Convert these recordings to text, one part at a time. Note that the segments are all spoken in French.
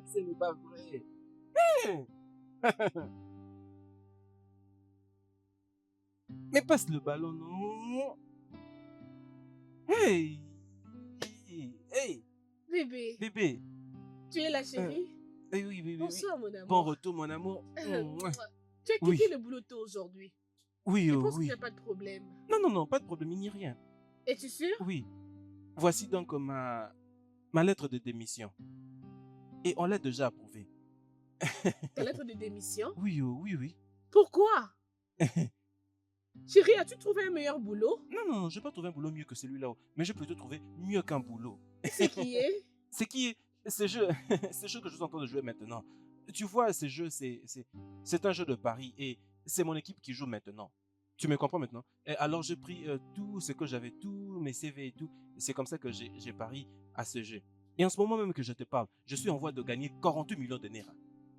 Ce n'est pas vrai. Hein? Mais passe le ballon, non? Hey! Hey! Bébé, Bébé! tu es la chérie? Oui, oui, oui, oui. Bonsoir, mon Bon amour. retour, mon amour. Tu as Oui. quitté le boulot tôt aujourd'hui. Oui, Je pense qu'il oui. n'y a pas de problème. Non, pas de problème, il n'y a rien. Es-tu sûr? Oui. Voici donc ma lettre de démission. Et on l'a déjà approuvée. Ta lettre de démission? Oui, oui. Pourquoi? Chérie, as-tu trouvé un meilleur boulot? Non, je n'ai pas trouvé un boulot mieux que celui-là. Mais j'ai plutôt trouvé mieux qu'un boulot. C'est qui est? C'est qui est ce jeu, ce jeu que je suis en train de jouer maintenant. Tu vois, ce jeu, c'est un jeu de paris et c'est mon équipe qui joue maintenant. Tu me comprends maintenant? Et alors j'ai pris tout ce que j'avais, tous mes CV et tout. C'est comme ça que j'ai pari à ce jeu. Et en ce moment même que je te parle, je suis en voie de gagner 48 millions de Naira.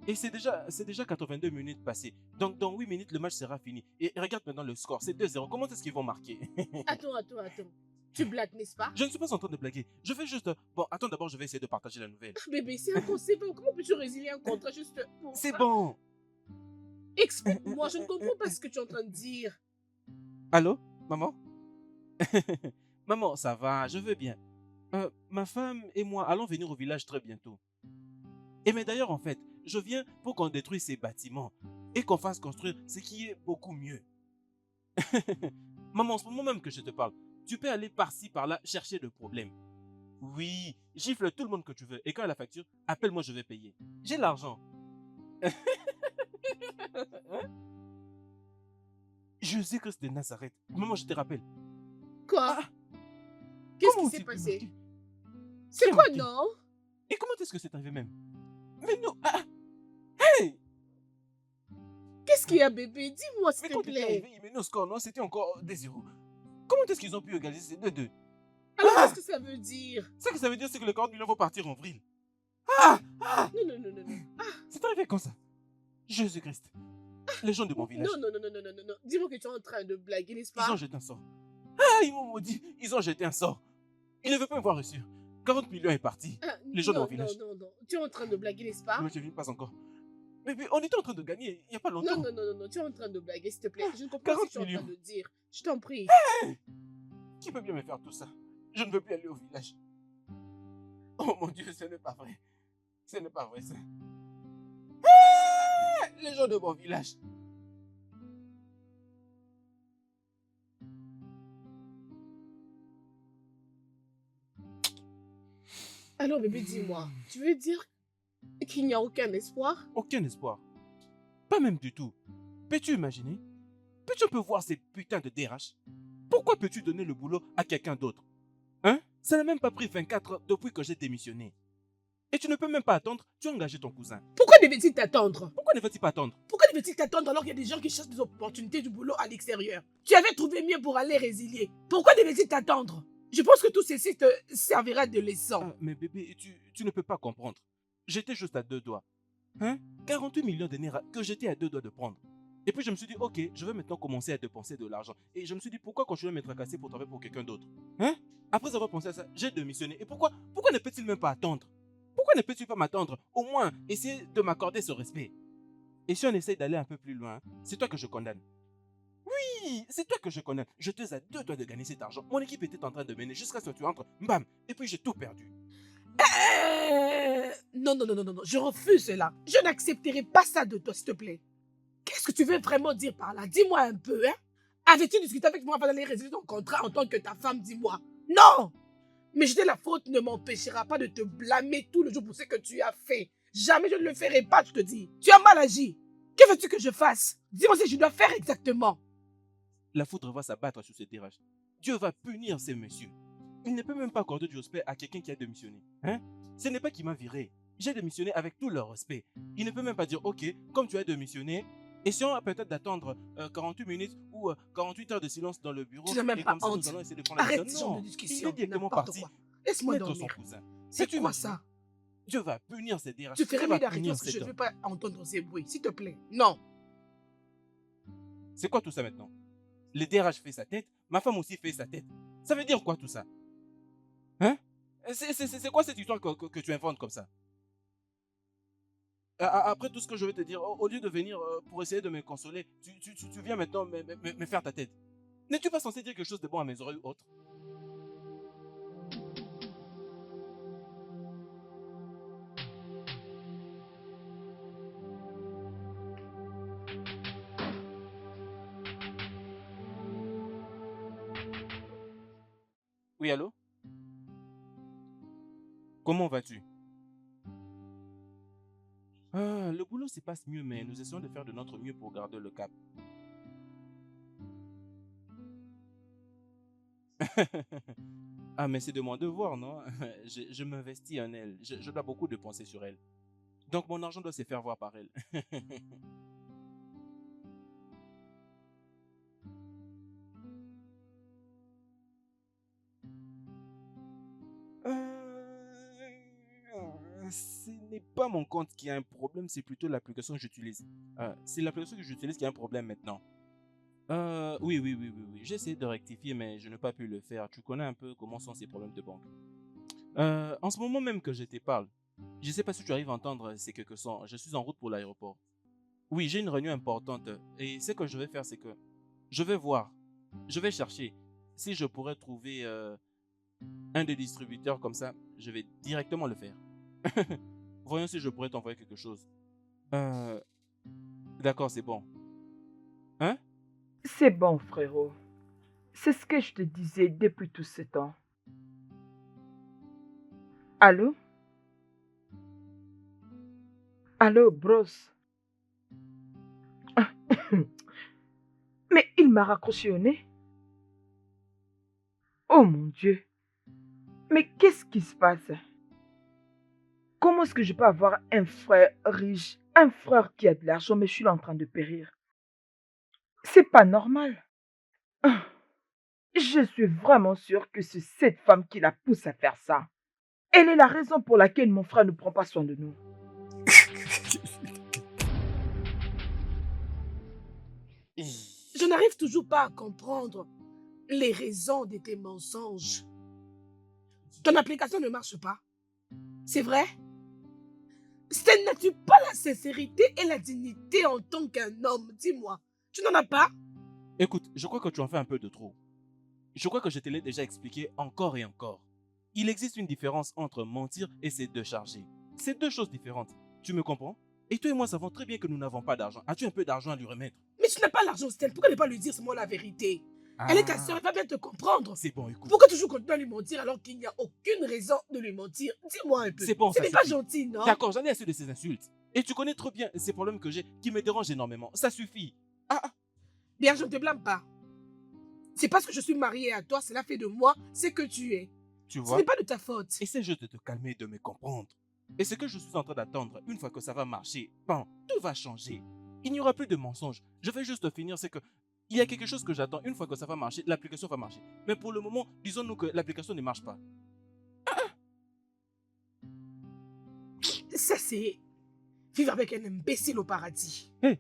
Et c'est déjà 82 minutes passées. Donc dans 8 minutes, le match sera fini. Et regarde maintenant le score, c'est 2-0. Comment est-ce qu'ils vont marquer? Attends. Tu blagues, n'est-ce pas? Je ne suis pas en train de blaguer. Je fais juste... Bon, attends, d'abord, je vais essayer de partager la nouvelle. Bébé, c'est impossible. Comment peux-tu résilier un contrat juste pour C'est ça? bon. Explique-moi, je ne comprends pas ce que tu es en train de dire. Allô, maman? Maman, ça va, je veux bien. Ma femme et moi allons venir au village très bientôt. Et mais d'ailleurs, en fait, je viens pour qu'on détruise ces bâtiments et qu'on fasse construire ce qui est beaucoup mieux. Maman, en ce moment même que je te parle, tu peux aller par-ci, par-là, chercher le problème. Oui, gifle tout le monde que tu veux. Et quand il y a la facture, appelle-moi, je vais payer. J'ai l'argent. Jésus-Christ de Nazareth. Maman, je te rappelle. Quoi? Ah, Qu'est-ce comment qui s'est ont-ils pu passé? marquer? C'est Qui a quoi, marqué? non? Et comment est-ce que c'est arrivé même? Mais non, hey! Qu'est-ce qu'il y a, bébé? Dis-moi, s'il Mais te quand tu es plaît. arrivé, ils menaient au score, non? C'était encore des 0. Comment est-ce qu'ils ont pu égaliser ces 2-2? Alors, Ah! qu'est-ce que ça veut dire? Ce que ça veut dire, c'est que les 40 millions vont partir en vrille. Non. C'est arrivé comme ça. Jésus-Christ. Les gens de mon village, Non. Dis-moi que tu es en train de blaguer, n'est-ce ils ont pas? jeté un sort. Ils m'ont maudit. Ils ont jeté un sort. Ils ne veulent pas me voir reçu. 40 millions est parti. Les gens de mon village. Non. Tu es en train de blaguer, n'est-ce pas? Mais je ne vis pas encore. Mais on était en train de gagner il n'y a pas longtemps. Non. Tu es en train de blaguer, s'il te plaît. Je ne comprends pas ce que tu es en 40 train de dire. Je t'en prie. Qui peut bien me faire tout ça? Je ne veux plus aller au village. Oh mon Dieu, ce n'est pas vrai. Ce n'est pas vrai ça. Les gens de mon village. Alors, bébé, dis-moi. Tu veux dire qu'il n'y a aucun espoir? Aucun espoir. Pas même du tout. Peux-tu imaginer? Peux-tu un peu voir ces putains de DRH? Pourquoi peux-tu donner le boulot à quelqu'un d'autre? Hein? Ça n'a même pas pris 24 heures depuis que j'ai démissionné. Et tu ne peux même pas attendre, tu as engagé ton cousin. Pourquoi devait-il t'attendre? Pourquoi ne va-t-il pas attendre? Pourquoi devait-il t'attendre alors qu'il y a des gens qui cherchent des opportunités du boulot à l'extérieur? Tu avais trouvé mieux pour aller résilier. Pourquoi devait-il t'attendre? Je pense que tout ceci te servira de leçon. Mais bébé, tu ne peux pas comprendre. J'étais juste à 2 doigts. Hein? 48 millions de Naira que j'étais à 2 doigts de prendre. Et puis je me suis dit, ok, je vais maintenant commencer à dépenser de l'argent. Et je me suis dit, pourquoi continuer à me tracasser pour travailler pour quelqu'un d'autre? Hein? Après avoir pensé à ça, j'ai démissionné. Et pourquoi ne peut-il même pas attendre? Pourquoi ne peux-tu pas m'attendre? Au moins, essayer de m'accorder ce respect. Et si on essaye d'aller un peu plus loin, c'est toi que je condamne. Oui, c'est toi que je condamne. J'étais à 2 doigts de gagner cet argent. Mon équipe était en train de mener jusqu'à ce que tu entres, bam, et puis j'ai tout perdu. Non. Je refuse cela. Je n'accepterai pas ça de toi, s'il te plaît. Qu'est-ce que tu veux vraiment dire par là? Dis-moi un peu, hein? Avais-tu discuté avec moi avant d'aller résilier ton contrat en tant que ta femme? Dis-moi. Non! Mais jeter la faute ne m'empêchera pas de te blâmer tout le jour pour ce que tu as fait. Jamais je ne le ferai pas, je te dis. Tu as mal agi. Que veux-tu que je fasse? Dis-moi ce que je dois faire exactement. La foudre va s'abattre sur ces terrages. Dieu va punir ces messieurs. Il ne peut même pas accorder du respect à quelqu'un qui a démissionné. Hein? Ce n'est pas qu'il m'a viré. J'ai démissionné avec tout le respect. Il ne peut même pas dire, ok, comme tu as démissionné, essayons peut-être d'attendre 48 minutes ou 48 heures de silence dans le bureau. Tu n'as même et pas comme ça, honte. nous allons essayer de prendre Arrête la ce décision. genre de Non, discussion. il est directement N'importe parti. quoi. Laisse-moi Mettre son dormir. cousin. C'est Peux-tu quoi imaginer? ça? Dieu va punir ces DRH. Tu ferais Dieu mieux va d'arrêter punir parce que je cet ne veux homme. pas entendre ces bruits. S'il te plaît. Non. C'est quoi tout ça maintenant? Le DRH fait sa tête, ma femme aussi fait sa tête. Ça veut dire quoi tout ça? Hein? C'est quoi cette histoire que tu inventes comme ça? Après tout ce que je vais te dire, au lieu de venir pour essayer de me consoler, tu viens maintenant me faire ta tête. N'es-tu pas censé dire quelque chose de bon à mes oreilles ou autre? Oui, allô? Comment vas-tu? Le boulot se passe mieux, mais nous essayons de faire de notre mieux pour garder le cap. Ah, mais c'est de mon devoir, non? Je m'investis en elle. Je dois beaucoup de penser sur elle. Donc mon argent doit se faire voir par elle. Ce n'est pas mon compte qui a un problème, c'est plutôt l'application que j'utilise. C'est l'application que j'utilise qui a un problème maintenant. Oui. J'ai essayé de rectifier, mais je n'ai pas pu le faire. Tu connais un peu comment sont ces problèmes de banque. En ce moment même que je te parle, je ne sais pas si tu arrives à entendre ces quelques sons. Je suis en route pour l'aéroport. Oui, j'ai une réunion importante et ce que je vais faire, c'est que je vais voir, je vais chercher si je pourrais trouver un des distributeurs comme ça. Je vais directement le faire. Voyons si je pourrais t'envoyer quelque chose. Euh, d'accord, c'est bon. Hein? C'est bon, frérot. C'est ce que je te disais depuis tout ce temps. Allô? Allô, bros? Mais il m'a raccroché au nez. Oh mon Dieu. Mais qu'est-ce qui se passe? Comment est-ce que je peux avoir un frère riche, un frère qui a de l'argent, mais je suis là en train de périr? C'est pas normal. Je suis vraiment sûre que c'est cette femme qui la pousse à faire ça. Elle est la raison pour laquelle mon frère ne prend pas soin de nous. Je n'arrive toujours pas à comprendre les raisons de tes mensonges. Ton application ne marche pas. C'est vrai? N'as-tu pas la sincérité et la dignité en tant qu'un homme? Dis-moi. Tu n'en as pas? Écoute, je crois que tu en fais un peu de trop. Je crois que je te l'ai déjà expliqué encore et encore. Il existe une différence entre mentir et se décharger. C'est deux choses différentes. Tu me comprends? Et toi et moi savons très bien que nous n'avons pas d'argent. As-tu un peu d'argent à lui remettre? Mais tu n'as pas l'argent, Stella. Pourquoi ne pas lui dire seulement la vérité? Elle est ta soeur, elle va bien te comprendre. C'est bon, écoute. Pourquoi toujours continuer à lui mentir alors qu'il n'y a aucune raison de lui mentir? Dis-moi un peu. C'est bon, Ce ça n'est pas suffit. gentil, non? D'accord, j'en ai assez de ces insultes. Et tu connais trop bien ces problèmes que j'ai qui me dérangent énormément. Ça suffit. Bien, je ne te blâme pas. C'est parce que je suis mariée à toi, cela fait de moi ce que tu es. Tu Ce vois? n'est pas de ta faute. Essaie juste de te calmer et de me comprendre. Et ce que je suis en train d'attendre, une fois que ça va marcher, bon, tout va changer. Il n'y aura plus de mensonges. Je vais juste finir, c'est que il y a quelque chose que j'attends. Une fois que ça va marcher, l'application va marcher. Mais pour le moment, disons-nous que l'application ne marche pas. Ça, c'est vivre avec un imbécile au paradis. Hé,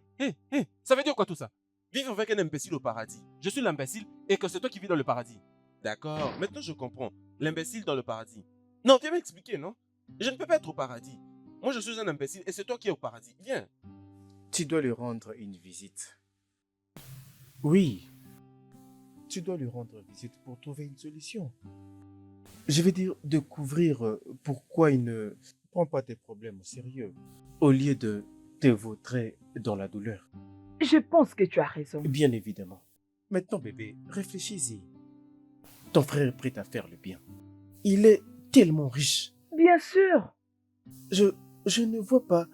ça veut dire quoi tout ça? Vivre avec un imbécile au paradis. Je suis l'imbécile et que c'est toi qui vis dans le paradis. D'accord, maintenant je comprends. L'imbécile dans le paradis. Non, viens m'expliquer, non? Je ne peux pas être au paradis. Moi, je suis un imbécile et c'est toi qui es au paradis. Viens. Tu dois lui rendre une visite. Oui, tu dois lui rendre visite pour trouver une solution. Je veux dire, découvrir pourquoi il ne prend pas tes problèmes au sérieux, au lieu de te vautrer dans la douleur. Je pense que tu as raison. Bien évidemment. Maintenant, bébé, réfléchis-y. Ton frère est prêt à faire le bien. Il est tellement riche. Bien sûr. Je ne vois pas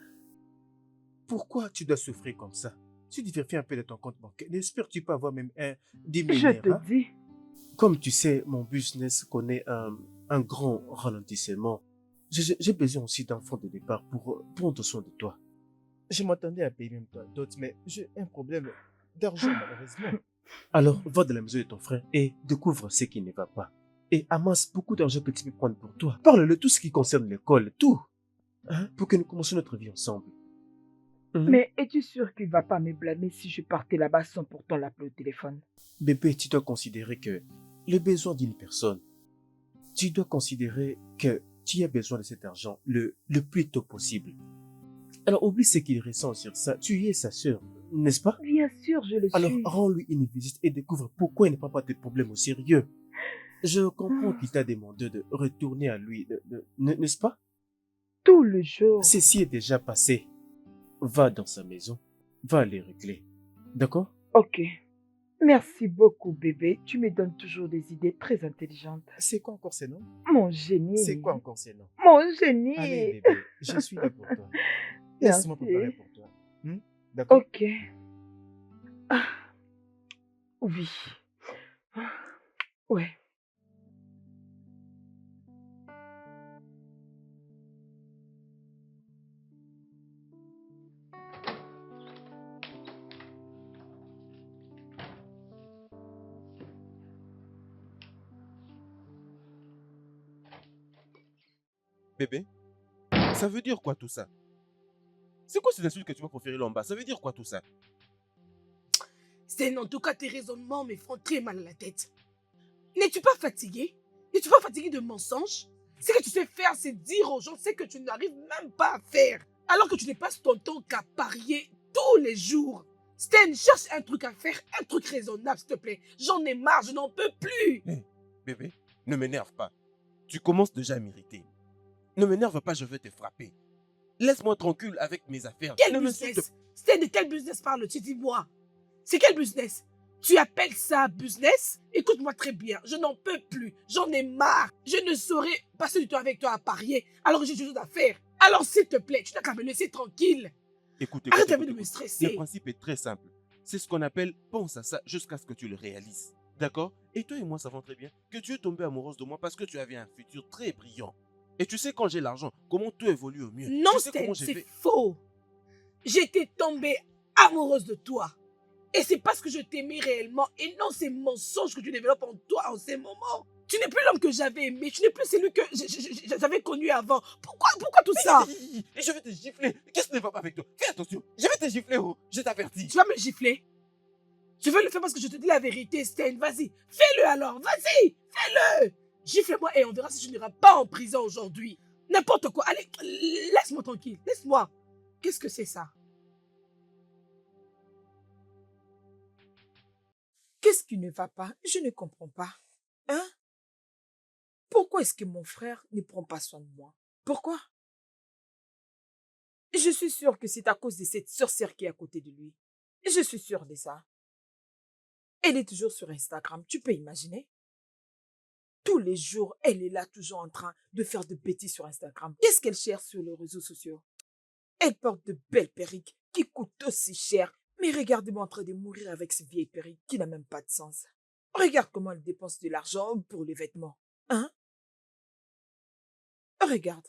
pourquoi tu dois souffrir comme ça. Tu diversifies un peu de ton compte bancaire. N'espères-tu pas avoir même un Je diminuer, te hein? dis. Comme tu sais, mon business connaît un grand ralentissement. J'ai besoin aussi d'un fonds de départ pour prendre soin de toi. Je m'attendais à payer même toi d'autres, mais j'ai un problème d'argent malheureusement. Alors, va dans la maison de ton frère et découvre ce qui ne va pas. Et amasse beaucoup d'argent que tu peux prendre pour toi. Parle-le tout ce qui concerne l'école, tout. Hein, pour que nous commencions notre vie ensemble. Mais es-tu sûr qu'il ne va pas me blâmer si je partais là-bas sans pourtant l'appeler au téléphone? Bébé, tu dois considérer que le besoin d'une personne tu dois considérer que tu as besoin de cet argent le plus tôt possible. Alors oublie ce qu'il ressent sur ça. Tu es sa sœur, n'est-ce pas? Bien sûr, je le Alors suis. rends-lui une visite et découvre pourquoi il ne prend pas tes problèmes au sérieux. Je comprends qu'il t'a demandé de retourner à lui, n'est-ce pas? Tout le jour. Ceci est déjà passé. Va dans sa maison, va les régler. D'accord? Ok. Merci beaucoup, bébé. Tu me donnes toujours des idées très intelligentes. C'est quoi encore ces noms? Mon génie. C'est quoi encore ces noms? Mon génie. Allez bébé, je suis là pour toi. Laisse-moi Merci. préparer pour toi. D'accord? Ok. Ah, oui. Ouais. Bébé, ça veut dire quoi tout ça? C'est quoi ces insultes que tu vas proférer là en bas? Ça veut dire quoi tout ça? Sten, en tout cas, tes raisonnements me font très mal à la tête. N'es-tu pas fatigué? N'es-tu pas fatigué de mensonges? Ce que tu sais faire, c'est dire aux gens ce que tu n'arrives même pas à faire. Alors que tu ne passes ton temps qu'à parier tous les jours. Sten, cherche un truc à faire, un truc raisonnable, s'il te plaît. J'en ai marre, je n'en peux plus. Bébé, ne m'énerve pas. Tu commences déjà à m'irriter. Ne m'énerve pas, je vais te frapper. Laisse-moi tranquille avec mes affaires. Quel Ne m'insulte business? Sten, de quel business parles-tu? Dis-moi. C'est quel business? Tu appelles ça business? Écoute-moi très bien, je n'en peux plus, j'en ai marre. Je ne saurais passer du temps avec toi à parier alors que j'ai des choses à faire. Alors s'il te plaît, tu n'as qu'à me laisser tranquille. Écoute, Arrête écoute, de me écoute. stresser. Le principe est très simple. C'est ce qu'on appelle pense à ça jusqu'à ce que tu le réalises. D'accord? Et toi et moi savons très bien que tu es tombée amoureuse de moi parce que tu avais un futur très brillant. Et tu sais quand j'ai l'argent, comment tout évolue au mieux. Non, Tu sais Sten, comment j'ai c'est fait. faux. J'étais tombée amoureuse de toi. Et c'est parce que je t'aimais réellement et non ces mensonges que tu développes en toi en ces moments. Tu n'es plus l'homme que j'avais aimé, tu n'es plus celui que j'avais connu avant. Pourquoi tout ça? Et je vais te gifler. Qu'est-ce qui ne va pas avec toi? Fais attention. Je vais te gifler, oh. Je t'avertis. Tu vas me gifler? Je veux le faire parce que je te dis la vérité, Sten. Vas-y, fais-le alors, vas-y, fais-le. Gifle-moi et on verra si je n'irai pas en prison aujourd'hui. N'importe quoi. Allez, laisse-moi tranquille, laisse-moi. Qu'est-ce que c'est ça? Qu'est-ce qui ne va pas? Je ne comprends pas. Hein? Pourquoi est-ce que mon frère ne prend pas soin de moi? Pourquoi? Je suis sûre que c'est à cause de cette sorcière qui est à côté de lui. Je suis sûre de ça. Elle est toujours sur Instagram, tu peux imaginer? Tous les jours, elle est là toujours en train de faire de bêtises sur Instagram. Qu'est-ce qu'elle cherche sur les réseaux sociaux? Elle porte de belles perruques qui coûtent aussi cher. Mais regarde-moi en train de mourir avec ces vieilles perruques qui n'ont même pas de sens. Regarde comment elle dépense de l'argent pour les vêtements. Hein? Regarde.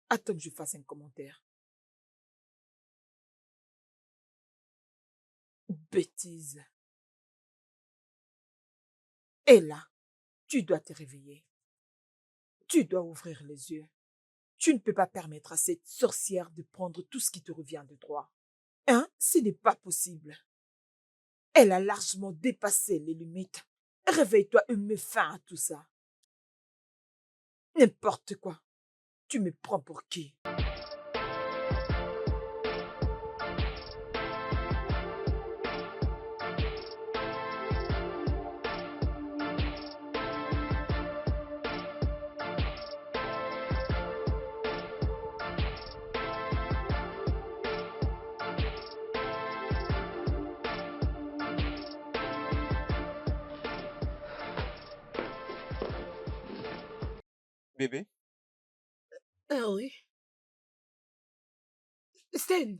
Attends que je fasse un commentaire. Bêtise. Et là, tu dois te réveiller. Tu dois ouvrir les yeux. Tu ne peux pas permettre à cette sorcière de prendre tout ce qui te revient de droit. Hein? Ce n'est pas possible. Elle a largement dépassé les limites. Réveille-toi et mets fin à tout ça. N'importe quoi. Tu me prends pour qui? Bébé, Ah oui. Sten,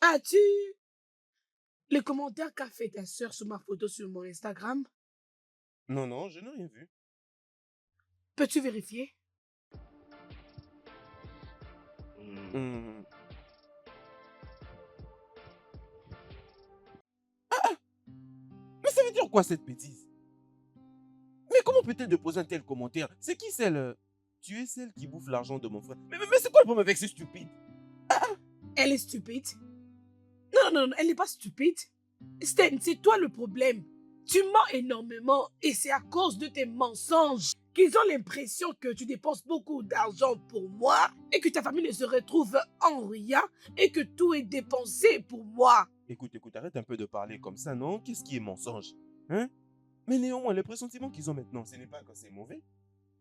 as-tu les commentaires qu'a fait ta soeur sur ma photo sur mon Instagram? non, non, je n'ai rien vu. Peux-tu vérifier? Hum. Mais ça veut dire quoi cette bêtise? Mais comment peut-elle déposer un tel commentaire? C'est qui celle? Tu es celle qui bouffe l'argent de mon frère. Mais c'est quoi le problème avec ces stupides? Elle est stupide. Non, elle n'est pas stupide. Sten, c'est toi le problème. Tu mens énormément et c'est à cause de tes mensonges qu'ils ont l'impression que tu dépenses beaucoup d'argent pour moi et que ta famille ne se retrouve en rien et que tout est dépensé pour moi. Écoute, arrête un peu de parler comme ça, non? Qu'est-ce qui est mensonge? Hein? Mais néanmoins, les pressentiments qu'ils ont maintenant, ce n'est pas que c'est mauvais.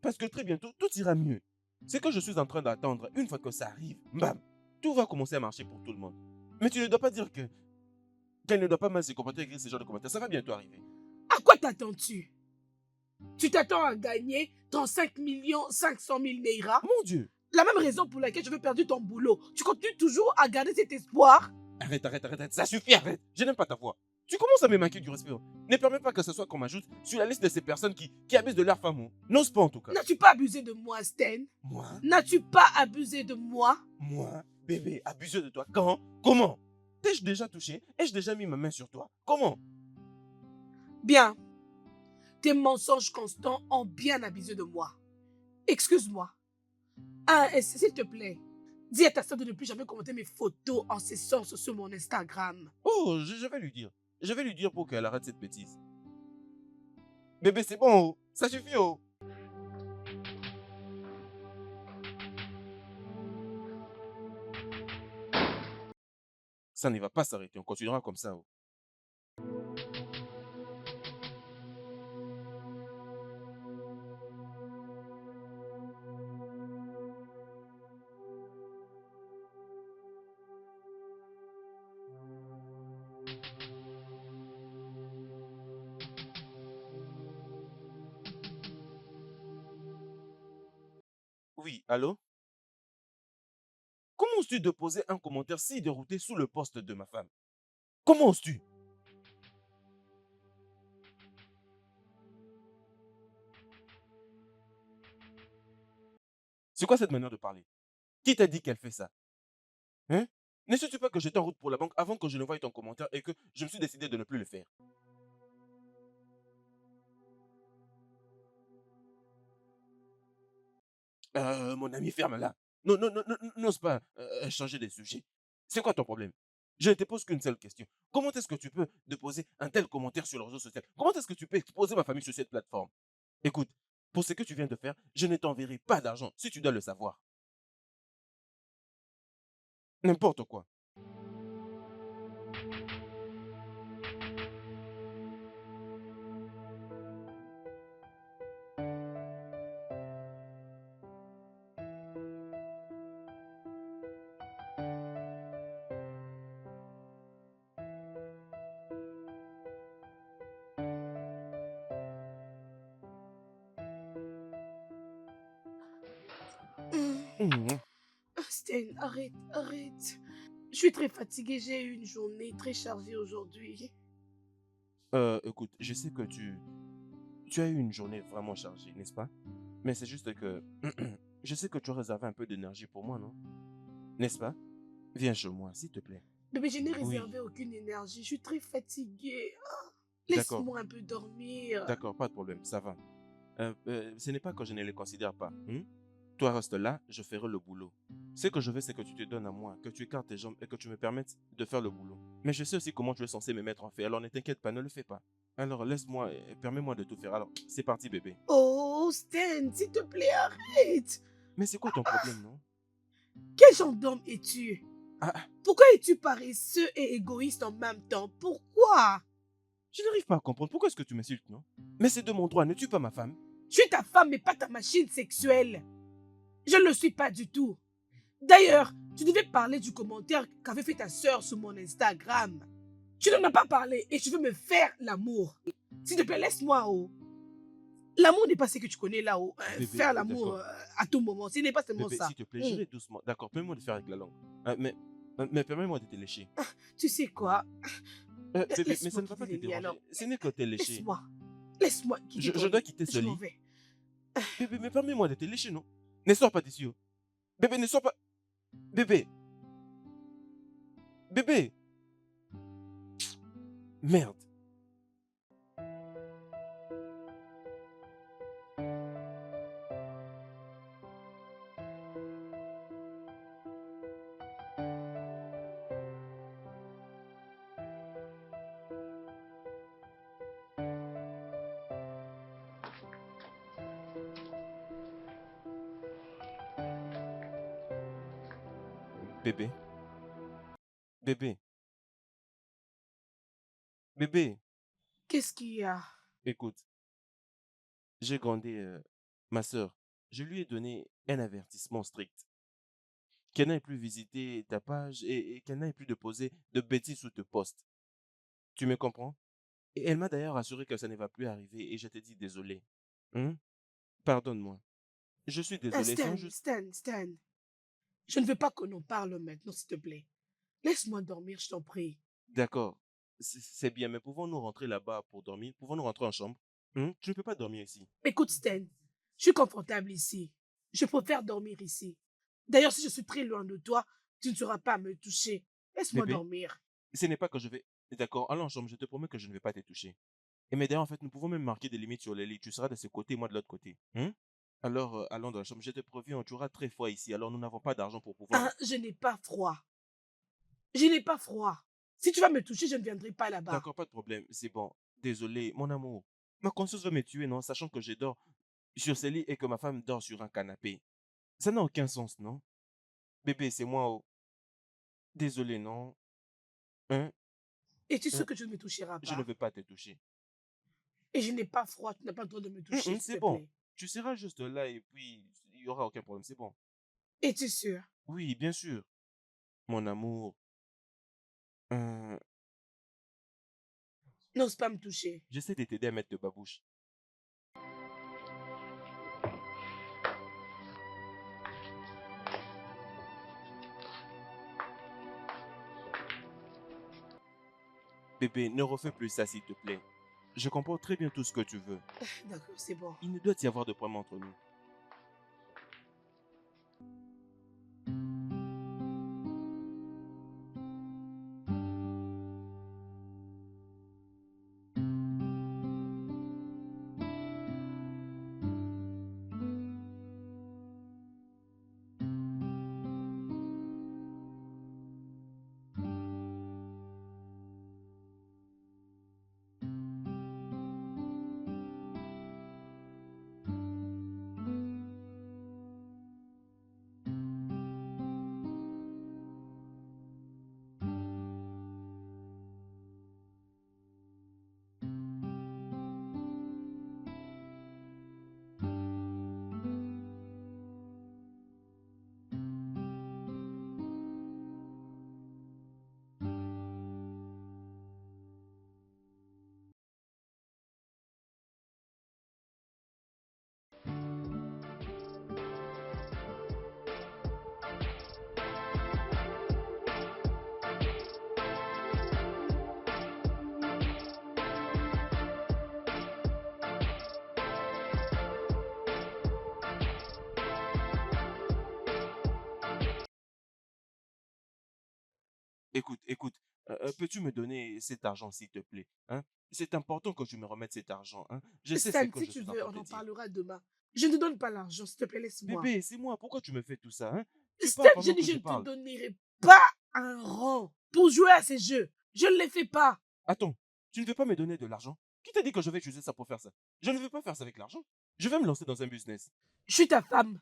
Parce que très bientôt, tout ira mieux. C'est que je suis en train d'attendre, une fois que ça arrive, bam, tout va commencer à marcher pour tout le monde. Mais tu ne dois pas dire qu'elle ne doit pas mal se comporter écrire ce genre de commentaires. Ça va bientôt arriver. À quoi t'attends-tu? Tu t'attends à gagner 35 500 000 Naira? Mon Dieu! La même raison pour laquelle je veux perdre ton boulot. Tu continues toujours à garder cet espoir? Arrête. Ça suffit, arrête. Je n'aime pas ta voix. Tu commences à me manquer du respect. Ne permets pas que ce soit qu'on m'ajoute sur la liste de ces personnes qui abusent de leur femme. N'ose pas en tout cas. N'as-tu pas abusé de moi, Sten? Moi? N'as-tu pas abusé de moi? Moi? Bébé, abusé de toi. Quand? Comment? T'ai-je déjà touché? Ai-je déjà mis ma main sur toi? Comment? Bien. Tes mensonges constants ont bien abusé de moi. Excuse-moi. S'il te plaît, dis à ta soeur de ne plus jamais commenter mes photos en ce sens sur mon Instagram. Oh, je vais lui dire. Je vais lui dire pour qu'elle arrête cette bêtise. Bébé, c'est bon, oh. Ça suffit, oh. Ça ne va pas s'arrêter. On continuera comme ça, oh. Oui, allô? Comment oses-tu de poser un commentaire si dérouté sous le poste de ma femme? Comment oses-tu? C'est quoi cette manière de parler? Qui t'a dit qu'elle fait ça? Hein? Ne sais-tu pas que j'étais en route pour la banque avant que je ne voie ton commentaire et que je me suis décidé de ne plus le faire? Mon ami, ferme là. Non, n'ose pas changer de sujet. C'est quoi ton problème? Je ne te pose qu'une seule question. Comment est-ce que tu peux déposer un tel commentaire sur le réseau social? Comment est-ce que tu peux exposer ma famille sur cette plateforme? Écoute, pour ce que tu viens de faire, je ne t'enverrai pas d'argent, si tu dois le savoir. N'importe quoi. Mhm. Sten, arrête. Je suis très fatiguée, j'ai eu une journée très chargée aujourd'hui. Écoute, je sais que tu as eu une journée vraiment chargée, n'est-ce pas? Mais c'est juste que je sais que tu as réservé un peu d'énergie pour moi, non? N'est-ce pas? Viens chez moi, s'il te plaît. Bébé, je n'ai Oui, réservé aucune énergie, je suis très fatiguée. d'accord, Laisse-moi un peu dormir. d'accord, pas de problème, ça va. Ce n'est pas que je ne les considère pas. Toi, reste là, je ferai le boulot. Ce que je veux, c'est que tu te donnes à moi, que tu écartes tes jambes et que tu me permettes de faire le boulot. Mais je sais aussi comment tu es censé me mettre en fait, alors ne t'inquiète pas, ne le fais pas. Alors laisse-moi et permets-moi de tout faire. Alors, c'est parti, bébé. Oh, Sten, s'il te plaît, arrête. Mais c'est quoi ton problème, non? Quel genre d'homme es-tu? Ah, ah, Pourquoi es-tu paresseux et égoïste en même temps? Pourquoi? je n'arrive pas à comprendre. Pourquoi est-ce que tu m'insultes, non? Mais c'est de mon droit, ne tue pas ma femme. Je suis ta femme, mais pas ta machine sexuelle. Je ne le suis pas du tout. D'ailleurs, tu devais parler du commentaire qu'avait fait ta sœur sur mon Instagram. Tu n'en as pas parlé et tu veux me faire l'amour. S'il te plaît, laisse-moi, oh. L'amour n'est pas ce que tu connais là-haut. Bébé, Faire l'amour d'accord. à tout moment, ce n'est pas seulement Bébé, ça. s'il te plaît, j'irai doucement. D'accord, permets-moi de faire avec la langue. Mais permets-moi de te lécher. Tu sais quoi? Bébé, mais ça Laisse-moi ne va pas te quitter Lily alors. déranger. Ce n'est que te lécher. Laisse-moi. Laisse-moi quitter Je ton dois lit. quitter ce Je m'en lit. vais. Bébé, mais permets-moi de te lécher, non? Ne sors pas d'ici, oh. Bébé, ne sors pas. Bébé. Bébé. Merde. Bébé, bébé, bébé, Qu'est-ce qu'il y a? écoute, j'ai grondé ma sœur. Je lui ai donné un avertissement strict. Qu'elle n'aille plus visiter ta page et qu'elle n'aille plus de poser de bêtises sous tes posts. Tu me comprends? Et elle m'a d'ailleurs assuré que ça ne va plus arriver et je te dis désolé. Hein? Pardonne-moi. Je suis désolé, c'est Stan, juste... Stan, Stan. Je ne veux pas qu'on en parle maintenant, s'il te plaît. Laisse-moi dormir, je t'en prie. D'accord, c'est bien, mais pouvons-nous rentrer là-bas pour dormir? Pouvons-nous rentrer en chambre? Hein? Tu ne peux pas dormir ici. Écoute, Stan, je suis confortable ici. Je préfère dormir ici. D'ailleurs, si je suis très loin de toi, tu ne sauras pas me toucher. Laisse-moi Bébé, dormir. ce n'est pas que je vais... D'accord, allons en chambre, je te promets que je ne vais pas te toucher. Et mais d'ailleurs, en fait, nous pouvons même marquer des limites sur les lits. Tu seras de ce côté, moi de l'autre côté. Hein? Alors, allons dans la chambre. Je te préviens, tu auras très froid ici. Alors, nous n'avons pas d'argent pour pouvoir... Ah, je n'ai pas froid. Je n'ai pas froid. Si tu vas me toucher, je ne viendrai pas là-bas. D'accord, pas de problème. C'est bon. Désolé, mon amour. Ma conscience va me tuer, non? Sachant que je dors sur ce lit et que ma femme dort sur un canapé. Ça n'a aucun sens, non? Bébé, c'est moi. Oh. Désolé, non? Hein? Et tu sais Hein? que tu ne me toucheras Je ne pas. veux pas te toucher. Et je n'ai pas froid. Tu n'as pas le droit de me toucher, s'il C'est te bon. plaît. Tu seras juste là et puis il n'y aura aucun problème. C'est bon. Es-tu sûr? Oui, bien sûr. Mon amour. Euh, N'ose pas me toucher. J'essaie de t'aider à mettre de babouche. Bébé, ne refais plus ça, s'il te plaît. Je comprends très bien tout ce que tu veux. D'accord, c'est bon. Il ne doit y avoir de problème entre nous. Écoute, peux-tu me donner cet argent, s'il te plaît? Hein? C'est important que tu me remettes cet argent. Hein? Je sais ce Stan, que si je tu suis en veux, train on de en te dire. parlera demain. Je ne te donne pas l'argent, s'il te plaît, laisse-moi. Bébé, c'est moi. Pourquoi tu me fais tout ça? Hein? Tu Stan, parles je pendant dis, que je je ne te parle. donnerai pas un rang pour jouer à ces jeux. Je ne les fais pas. Attends, tu ne veux pas me donner de l'argent? Qui t'a dit que je vais utiliser ça pour faire ça? Je ne veux pas faire ça avec l'argent. Je vais me lancer dans un business. Je suis ta femme.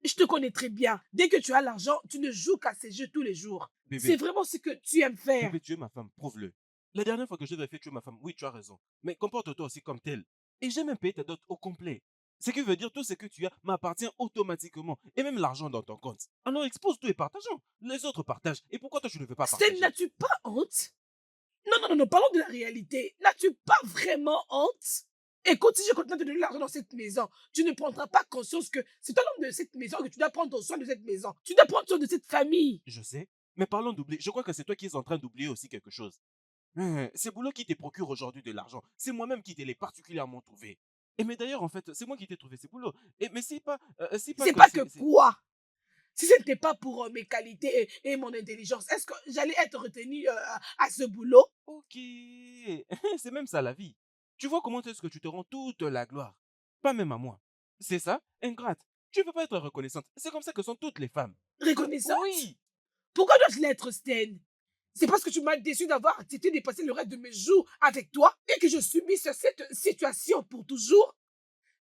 Je te connais très bien. Dès que tu as l'argent, tu ne joues qu'à ces jeux tous les jours. C'est Bébé, vraiment ce que tu aimes faire. bébé, tu es ma femme, prouve-le. La dernière fois que je t'ai fait tuer ma femme, oui, tu as raison. Mais comporte-toi aussi comme telle. Et j'ai même payé ta dot au complet. Ce qui veut dire tout ce que tu as m'appartient automatiquement. Et même l'argent dans ton compte. Alors expose tout et partageons. Les autres partagent. Et pourquoi toi tu ne veux pas Stan, partager? n'as-tu pas honte? Non, non, non, non, parlons de la réalité. N'as-tu pas vraiment honte? Écoute, si je continue de te donner l'argent dans cette maison, tu ne prendras pas conscience que c'est toi l'homme de cette maison que tu dois prendre soin de cette maison. Tu dois prendre soin de cette famille. Je sais. Mais parlons d'oublier. Je crois que c'est toi qui es en train d'oublier aussi quelque chose. C'est Boulot qui te procure aujourd'hui de l'argent. C'est moi-même qui te l'ai particulièrement trouvé. Et mais d'ailleurs, en fait, c'est moi qui t'ai trouvé, c'est Boulot. Et mais c'est pas C'est que pas que c'est... quoi? Si ce n'était pas pour mes qualités et mon intelligence, est-ce que j'allais être retenue à ce boulot? Ok. C'est même ça la vie. Tu vois comment est-ce que tu te rends toute la gloire. Pas même à moi. C'est ça, ingrate. Tu ne peux pas être reconnaissante. C'est comme ça que sont toutes les femmes. Reconnaissante? Oui. Pourquoi dois-je l'être, Stan? C'est parce que tu m'as déçu d'avoir accepté de passer le reste de mes jours avec toi et que je subisse cette situation pour toujours?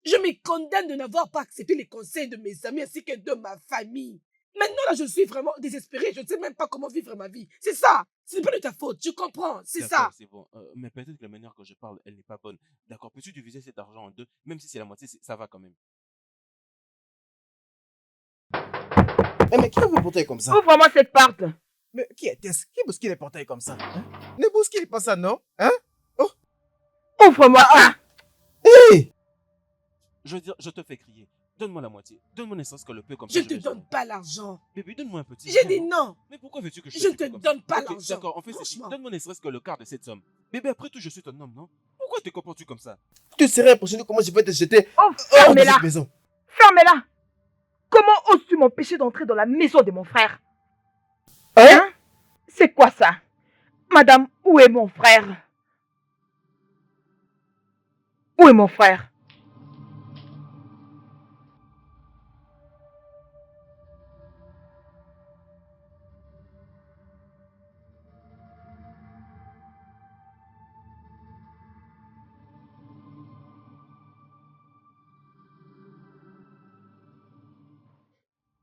Je me condamne de n'avoir pas accepté les conseils de mes amis ainsi que de ma famille. Maintenant, là, je suis vraiment désespérée. Je ne sais même pas comment vivre ma vie. C'est ça. Ce n'est pas de ta faute. Je comprends. C'est ça. D'accord, c'est bon. Mais peut-être que la manière que je parle, elle n'est pas bonne. D'accord, peux-tu diviser cet argent en deux? Même si c'est la moitié, ça va quand même. Mais qui veut porter comme ça? Ouvre-moi cette porte. Mais qui est-ce? Qui bouscule les portails comme ça? Hein? Ne bouscule pas ça, non? Hein? Ouvre-moi ça. Hé! Je veux dire, je te fais crier. Donne-moi la moitié. Donne-moi ne serait-ce que le peu comme Je ça. ne te vais donne gérer. pas l'argent. Bébé, donne-moi un petit. J'ai dit Vraiment. non. Mais pourquoi veux-tu que je Je ne te te supplie comme ça? donne pas Ok, l'argent. d'accord, on fait ceci. Franchement. Donne-moi ne serait-ce que le quart de cette somme. Bébé, après tout, je suis ton homme, non? Pourquoi te comportes-tu comme ça? Tu serais impressionné comment je vais te jeter Oh, hors de fermez-la. cette maison. Fermez-la. Comment oses-tu m'empêcher d'entrer dans la maison de mon frère? Hein? C'est quoi ça? Madame, où est mon frère? Où est mon frère?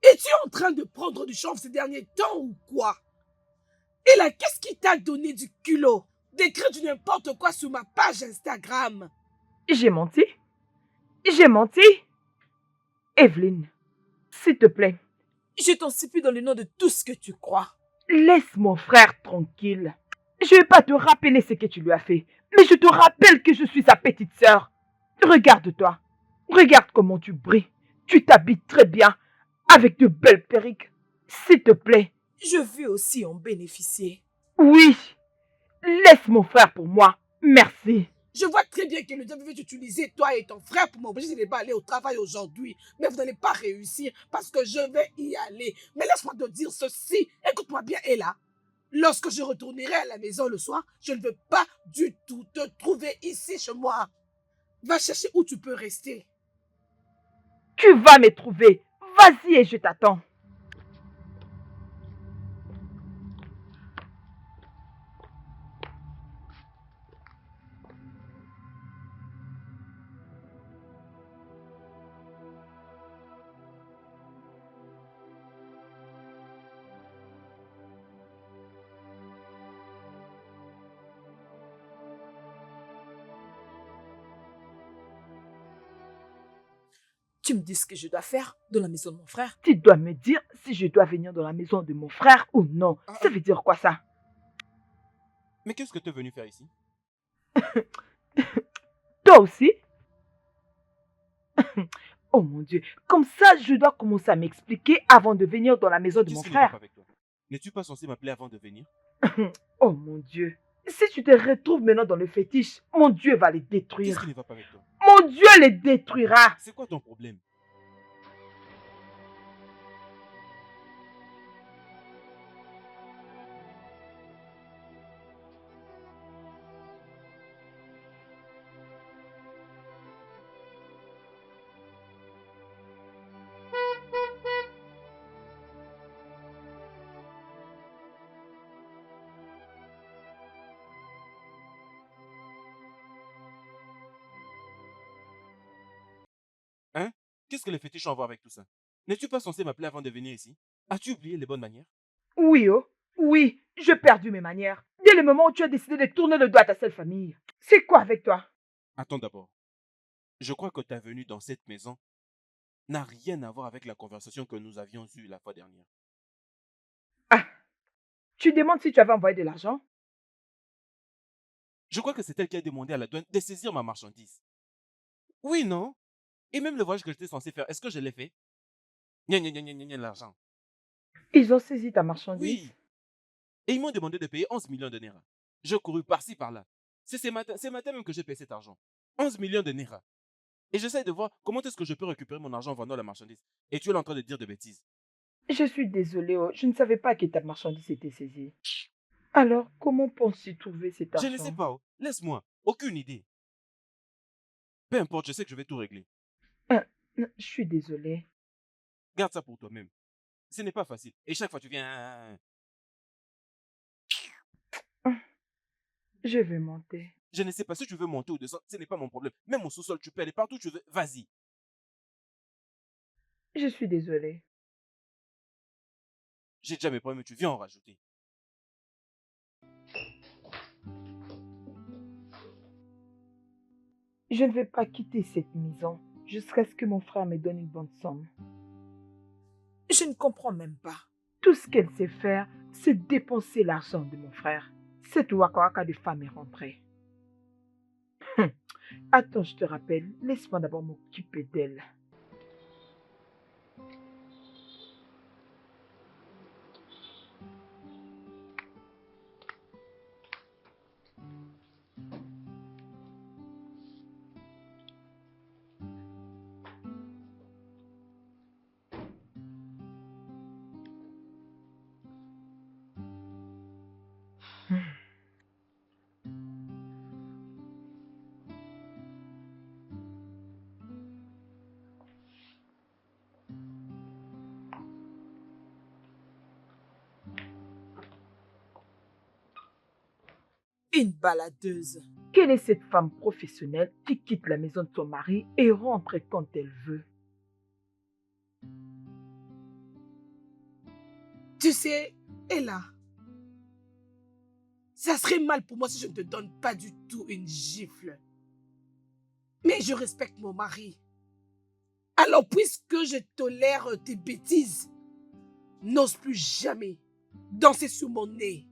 Es-tu en train de prendre du chanvre ces derniers temps ou quoi? Et là, qu'est-ce qui t'a donné du culot d'écrire du n'importe quoi sur ma page Instagram? J'ai menti? J'ai menti? Evelyne, s'il te plaît, Je t'en supplie dans le nom de tout ce que tu crois. laisse mon frère tranquille. Je ne vais pas te rappeler ce que tu lui as fait, mais je te rappelle que je suis sa petite sœur. Regarde-toi. Regarde comment tu brilles. Tu t'habilles très bien, avec de belles perruques. S'il te plaît, Je veux aussi en bénéficier. oui. Laisse mon frère pour moi. Merci. Je vois très bien que le diable veut utiliser toi et ton frère pour m'obliger de ne pas aller au travail aujourd'hui. Mais vous n'allez pas réussir parce que je vais y aller. Mais laisse-moi te dire ceci. Écoute-moi bien, Ella. Lorsque je retournerai à la maison le soir, je ne veux pas du tout te trouver ici chez moi. Va chercher où tu peux rester. Tu vas me trouver. Vas-y et je t'attends. Tu me dis ce que je dois faire dans la maison de mon frère. Tu dois me dire si je dois venir dans la maison de mon frère ou non. Ça veut dire quoi ça? Mais qu'est-ce que tu es venu faire ici? Toi aussi? Oh mon Dieu, comme ça je dois commencer à m'expliquer avant de venir dans la maison de mon Qu'est-ce qui ne va pas frère. avec toi? N'es-tu pas censé m'appeler avant de venir? Oh mon Dieu, si tu te retrouves maintenant dans le fétiche, mon Dieu va les Qu'est-ce détruire. qui ne va pas avec toi? Mon Dieu les détruira. C'est quoi ton problème? Hein? Qu'est-ce que les fétiches ont à voir avec tout ça? N'es-tu pas censé m'appeler avant de venir ici? As-tu oublié les bonnes manières? Oui, oh, oui, j'ai perdu mes manières. Dès le moment où tu as décidé de tourner le doigt à ta seule famille. C'est quoi avec toi? Attends d'abord. Je crois que ta venue dans cette maison n'a rien à voir avec la conversation que nous avions eue la fois dernière. Ah, tu demandes si tu avais envoyé de l'argent? Je crois que c'est elle qui a demandé à la douane de saisir ma marchandise. Oui, non? Et même le voyage que j'étais censé faire, est-ce que je l'ai fait? Gna gna gna gna gna gna, l'argent. Ils ont saisi ta marchandise? Oui. Et ils m'ont demandé de payer 11 millions de Naira. Je couru par-ci, par-là. C'est ce matin même que j'ai payé cet argent. 11 millions de Naira. Et j'essaie de voir comment est-ce que je peux récupérer mon argent en vendant la marchandise. Et tu es là en train de dire des bêtises. Je suis désolée, oh, je ne savais pas que ta marchandise était saisie. Alors, comment penses-tu trouver cet Je argent? ne sais pas. Oh. Laisse-moi. Aucune idée. Peu importe, je sais que je vais tout régler. Je suis désolée. Garde ça pour toi-même. Ce n'est pas facile. Et chaque fois, tu viens... Je vais monter. Je ne sais pas si tu veux monter ou descendre. Ce n'est pas mon problème. Même au sous-sol, tu peux aller partout où tu veux. Vas-y. Je suis désolée. J'ai déjà mes problèmes, tu viens en rajouter. Je ne vais pas quitter cette maison jusqu'à ce que mon frère me donne une bonne somme. Je ne comprends même pas. Tout ce qu'elle sait faire, c'est dépenser l'argent de mon frère. Cette waka de femme est rentrée. Attends, je te rappelle, laisse-moi d'abord m'occuper d'elle. Une baladeuse. Quelle est cette femme professionnelle qui quitte la maison de son mari et rentre quand elle veut? Tu sais, Ella, ça serait mal pour moi si je ne te donne pas du tout une gifle. Mais je respecte mon mari. Alors, puisque je tolère tes bêtises, n'ose plus jamais danser sur mon nez.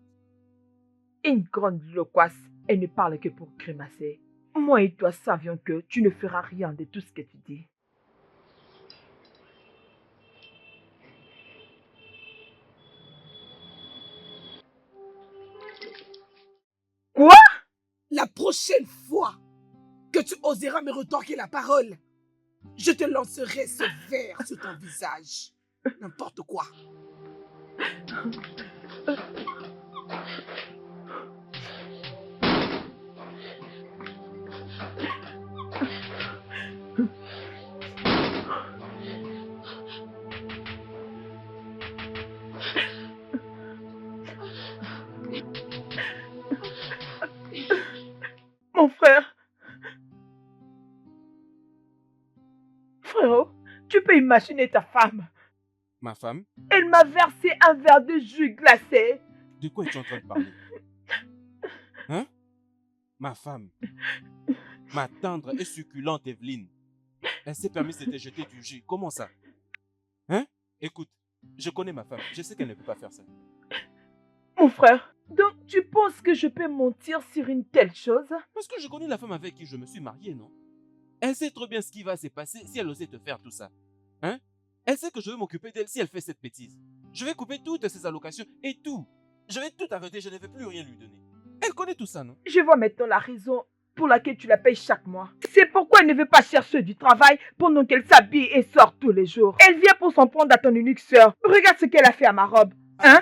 Une grande loquace, elle ne parle que pour grimacer. Moi et toi savions que tu ne feras rien de tout ce que tu dis. Quoi? La prochaine fois que tu oseras me retorquer la parole, je te lancerai ce verre sur ton visage. N'importe quoi. Mon frère. Frérot, tu peux imaginer ta femme. Ma femme, Elle m'a versé un verre de jus glacé. de quoi es-tu en train de parler? Hein? Ma femme, ma tendre et succulente Evelyne. Elle s'est permis de te jeter du jus. Comment ça? Hein? Écoute, je connais ma femme. Je sais qu'elle ne peut pas faire ça. Mon frère, donc tu penses que je peux mentir sur une telle chose? Parce que je connais la femme avec qui je me suis marié, non? Elle sait trop bien ce qui va se passer si elle osait te faire tout ça. Hein? Elle sait que je vais m'occuper d'elle si elle fait cette bêtise. Je vais couper toutes ses allocations et tout. Je vais tout arrêter, je ne vais plus rien lui donner. Elle connaît tout ça, non? Je vois maintenant la raison pour laquelle tu la payes chaque mois. C'est pourquoi elle ne veut pas chercher du travail pendant qu'elle s'habille et sort tous les jours. Elle vient pour s'en prendre à ton unique sœur. Regarde ce qu'elle a fait à ma robe. Hein?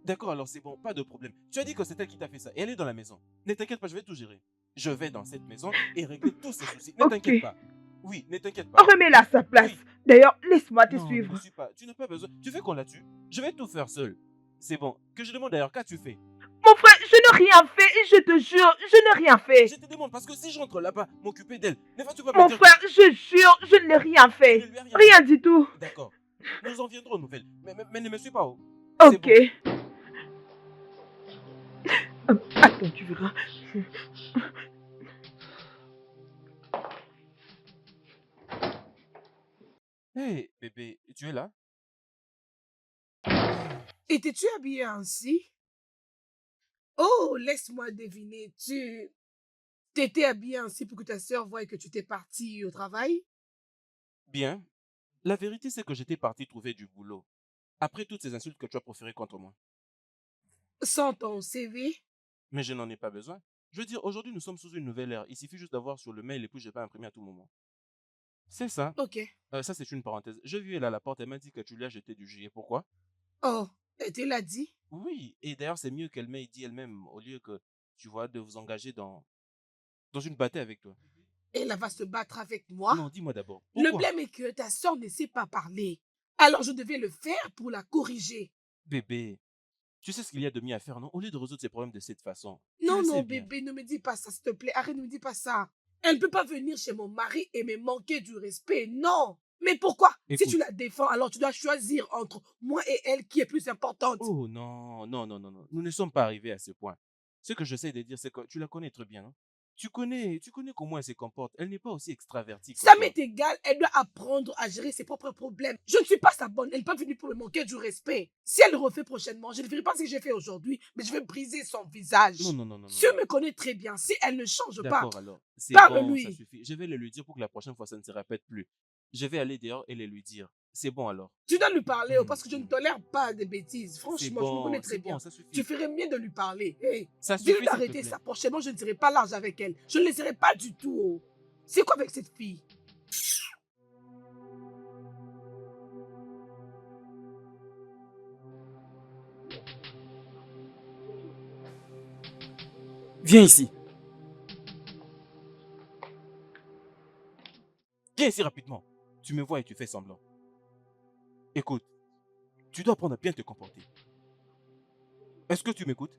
D'accord, alors c'est bon, pas de problème. Tu as dit que c'est elle qui t'a fait ça et elle est dans la maison. Ne t'inquiète pas, je vais tout gérer. Je vais dans cette maison et régler tous ces soucis. Ne Ok. t'inquiète pas. Oui, ne t'inquiète pas. Remets-la à sa place. Oui. D'ailleurs, laisse-moi te Non, suivre. ne suis pas. Tu n'as pas besoin. Tu veux qu'on la tue? Je vais tout faire seul. C'est bon. Que je demande d'ailleurs, qu'as-tu fait? Mon frère, je n'ai rien fait et je te jure, je n'ai rien fait. Je te demande parce que si je rentre là-bas, m'occuper d'elle, ne vas-tu pas me Mon dire frère, je jure, je ne l'ai rien que fait. je ne lui ai rien Rien du tout. fait? D'accord. Nous en viendrons aux nouvelles. Mais ne me suis pas. Oh. Ok. bon. Attends, tu verras. Hé, bébé, tu es là? Étais-tu habillée ainsi? Oh, laisse-moi deviner. Tu t'étais habillée ainsi pour que ta sœur voie que tu t'es partie au travail? Bien. La vérité, c'est que j'étais parti trouver du boulot. Après toutes ces insultes que tu as proférées contre moi. Sans ton CV? Mais je n'en ai pas besoin. Je veux dire, aujourd'hui, nous sommes sous une nouvelle ère. Il suffit juste d'avoir sur le mail et puis je peux imprimer à tout moment. C'est ça. Ok. Ça, c'est une parenthèse. J'ai vu elle à la porte, elle m'a dit que tu lui as jeté du jus. Et pourquoi? Oh, elle te l'a dit? Oui, et d'ailleurs, c'est mieux qu'elle m'ait dit elle-même, au lieu que, tu vois, de vous engager dans une bataille avec toi. Elle va se battre avec moi? Non, dis-moi d'abord. Le Pourquoi? blême est que ta sœur ne sait pas parler. Alors je devais le faire pour la corriger. Bébé, tu sais ce qu'il y a de mieux à faire, non? Au lieu de résoudre ces problèmes de cette façon. Tu Non, le non, sais bien. bébé, ne me dis pas ça, s'il te plaît. Arrête, ne me dis pas ça. Elle ne peut pas venir chez mon mari et me manquer du respect. Non, Mais pourquoi? Si tu Écoute. la défends, alors tu dois choisir entre moi et elle qui est plus importante. Oh non, non, non, non, non. Nous ne sommes pas arrivés à ce point. Ce que j'essaie de dire, c'est que tu la connais très bien, non? Tu connais comment elle se comporte. Elle n'est pas aussi extravertie que Ça toi. m'est égal, elle doit apprendre à gérer ses propres problèmes. Je ne suis pas sa bonne, elle n'est pas venue pour me manquer du respect. Si elle le refait prochainement, je ne ferai pas ce que j'ai fait aujourd'hui, mais je vais briser son Non, visage. non, non, non, non, Tu non. me connais très bien, si elle ne change pas, D'accord, alors. C'est bon, ça parle-lui. suffit. Je vais le lui dire pour que la prochaine fois, ça ne se répète plus. Je vais aller dehors et le lui dire. C'est bon, alors. Tu dois lui parler parce que je ne Hmm. tolère pas des bêtises. C'est Franchement, je me connais très bon, bien. ça Tu suffit. ferais mieux de lui parler. Hey, Ça dis-lui suffit, s'il te d'arrêter plaît. ça. Prochainement, je ne serai pas large avec elle. Je ne le serai pas du tout. Oh. C'est quoi avec cette fille? Viens ici. Viens ici rapidement. Tu me vois et tu fais semblant. Écoute, tu dois apprendre à bien te comporter. Est-ce que tu m'écoutes?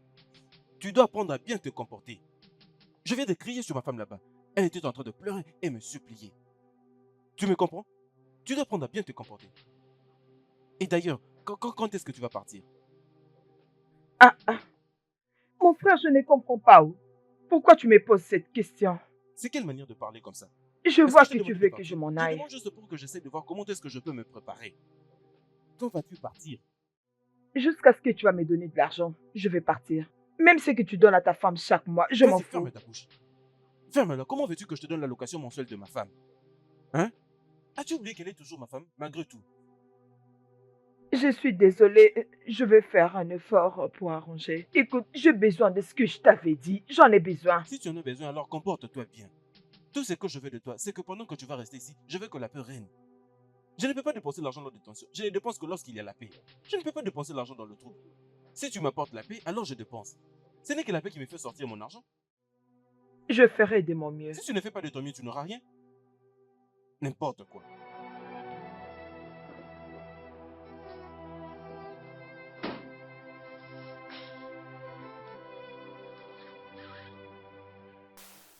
Tu dois apprendre à bien te comporter. Je viens de crier sur ma femme là-bas. Elle était en train de pleurer et me supplier. Tu me comprends? Tu dois apprendre à bien te comporter. Et d'ailleurs, quand est-ce que tu vas partir? Ah, ah, mon frère, je ne comprends pas. Oh. Pourquoi tu me poses cette question? C'est quelle manière de parler comme ça? Je Est-ce que vois je t'ai que tu demandé de veux que je partir? m'en Je aille. demande juste pour que j'essaie de voir comment est-ce que je peux me préparer. Quand vas-tu partir? Jusqu'à ce que tu vas me donner de l'argent, je vais partir. Même ce que tu donnes à ta femme chaque mois, je m'en Vas-y, fous. ferme ta bouche. Ferme-la. Comment veux-tu que je te donne l'allocation mensuelle de ma femme? Hein? As-tu oublié qu'elle est toujours ma femme, malgré tout? Je suis désolée, je vais faire un effort pour arranger. Écoute, j'ai besoin de ce que je t'avais dit. J'en ai besoin. Si tu en as besoin, alors comporte-toi bien. Tout ce que je veux de toi, c'est que pendant que tu vas rester ici, je veux que la paix règne. Je ne peux pas dépenser l'argent dans la détention. Je ne dépense que lorsqu'il y a la paix. Je ne peux pas dépenser l'argent dans le trouble. Si tu m'apportes la paix, alors je dépense. Ce n'est que la paix qui me fait sortir mon argent. Je ferai de mon mieux. Si tu ne fais pas de ton mieux, tu n'auras rien. N'importe quoi.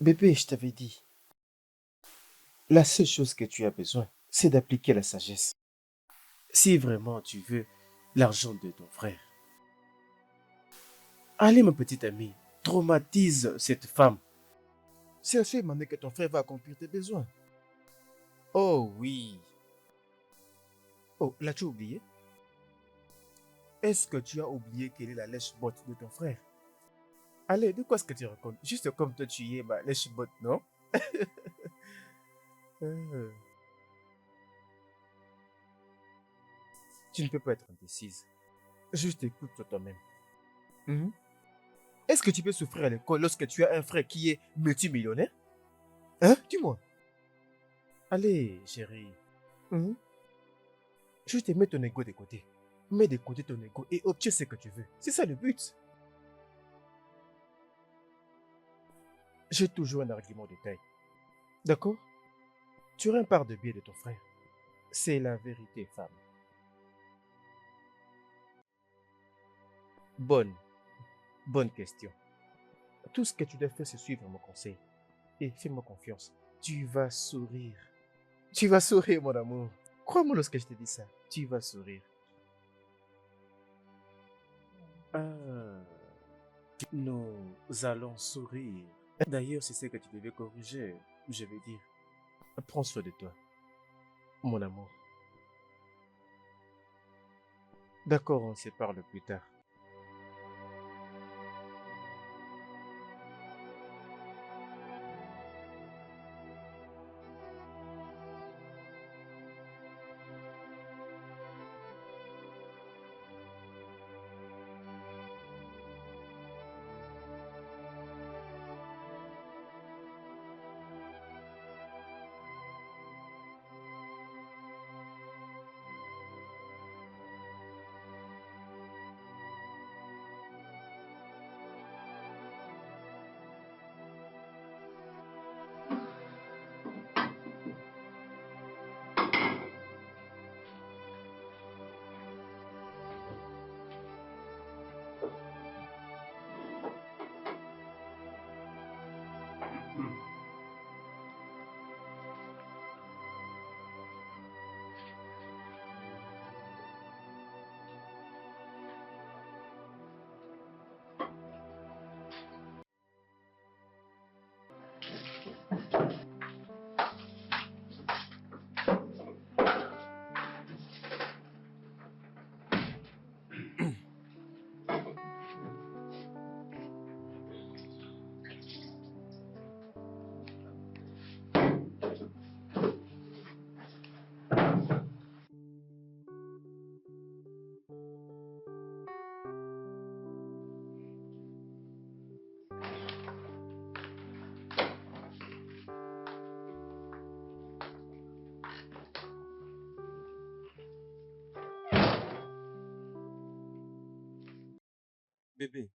Bébé, je t'avais dit, la seule chose que tu as besoin, c'est d'appliquer la sagesse. Si vraiment tu veux l'argent de ton frère, allez, mon petit ami, traumatise cette femme. C'est à ce moment que ton frère va accomplir tes besoins. Oh oui. Oh, l'as-tu oublié? Est-ce que tu as oublié quelle est la lèche-botte de ton frère? Allez, de quoi est-ce que tu racontes? Juste comme toi tu y es, ma lèche-botte, non? Euh, Tu ne peux pas être indécise. Juste écoute-toi toi-même. Mhm. Est-ce que tu peux souffrir à l'école lorsque tu as un frère qui est multimillionnaire? Hein? Dis-moi. Allez, chérie. Mhm. Juste mets ton ego de côté. Mets de côté ton ego et obtiens ce que tu veux. C'est ça le but. J'ai toujours un argument de taille. D'accord? Tu auras un part de biais de ton frère. C'est la vérité, femme. Bonne question. Tout ce que tu dois faire, c'est suivre mon conseil. Et fais-moi confiance. Tu vas sourire. Tu vas sourire, mon amour. Crois-moi lorsque je te dis ça. Tu vas sourire. Ah, nous allons sourire. D'ailleurs, c'est ce que tu devais corriger. Je veux dire, prends soin de toi, mon amour. D'accord, on se parle plus tard. Bébé,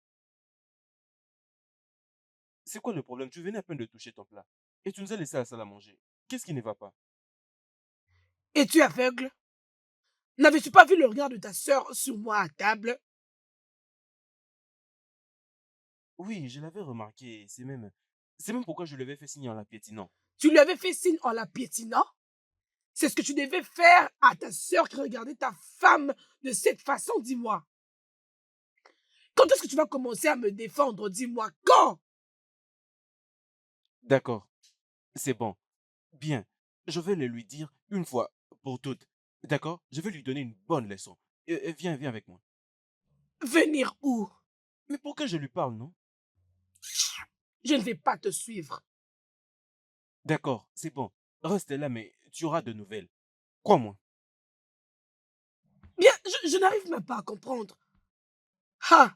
c'est quoi le problème? Tu venais à peine de toucher ton plat. Et tu nous as laissé à la salle à manger. Qu'est-ce qui ne va pas? Es-tu aveugle? N'avais-tu pas vu le regard de ta sœur sur moi à table? Oui, je l'avais remarqué. C'est même pourquoi je lui avais fait signe en la piétinant. Tu lui avais fait signe en la piétinant? C'est ce que tu devais faire à ta sœur qui regardait ta femme de cette façon, dis-moi. Quand est-ce que tu vas commencer à me défendre? Dis-moi quand? D'accord, c'est bon. Bien, je vais le lui dire une fois pour toutes. D'accord? Je vais lui donner une bonne leçon. Viens avec moi. Venir où? Mais pour que je lui parle, non? Je ne vais pas te suivre. D'accord, c'est bon. Reste là, mais tu auras de nouvelles. Crois-moi. Bien, je n'arrive même pas à comprendre. Ah!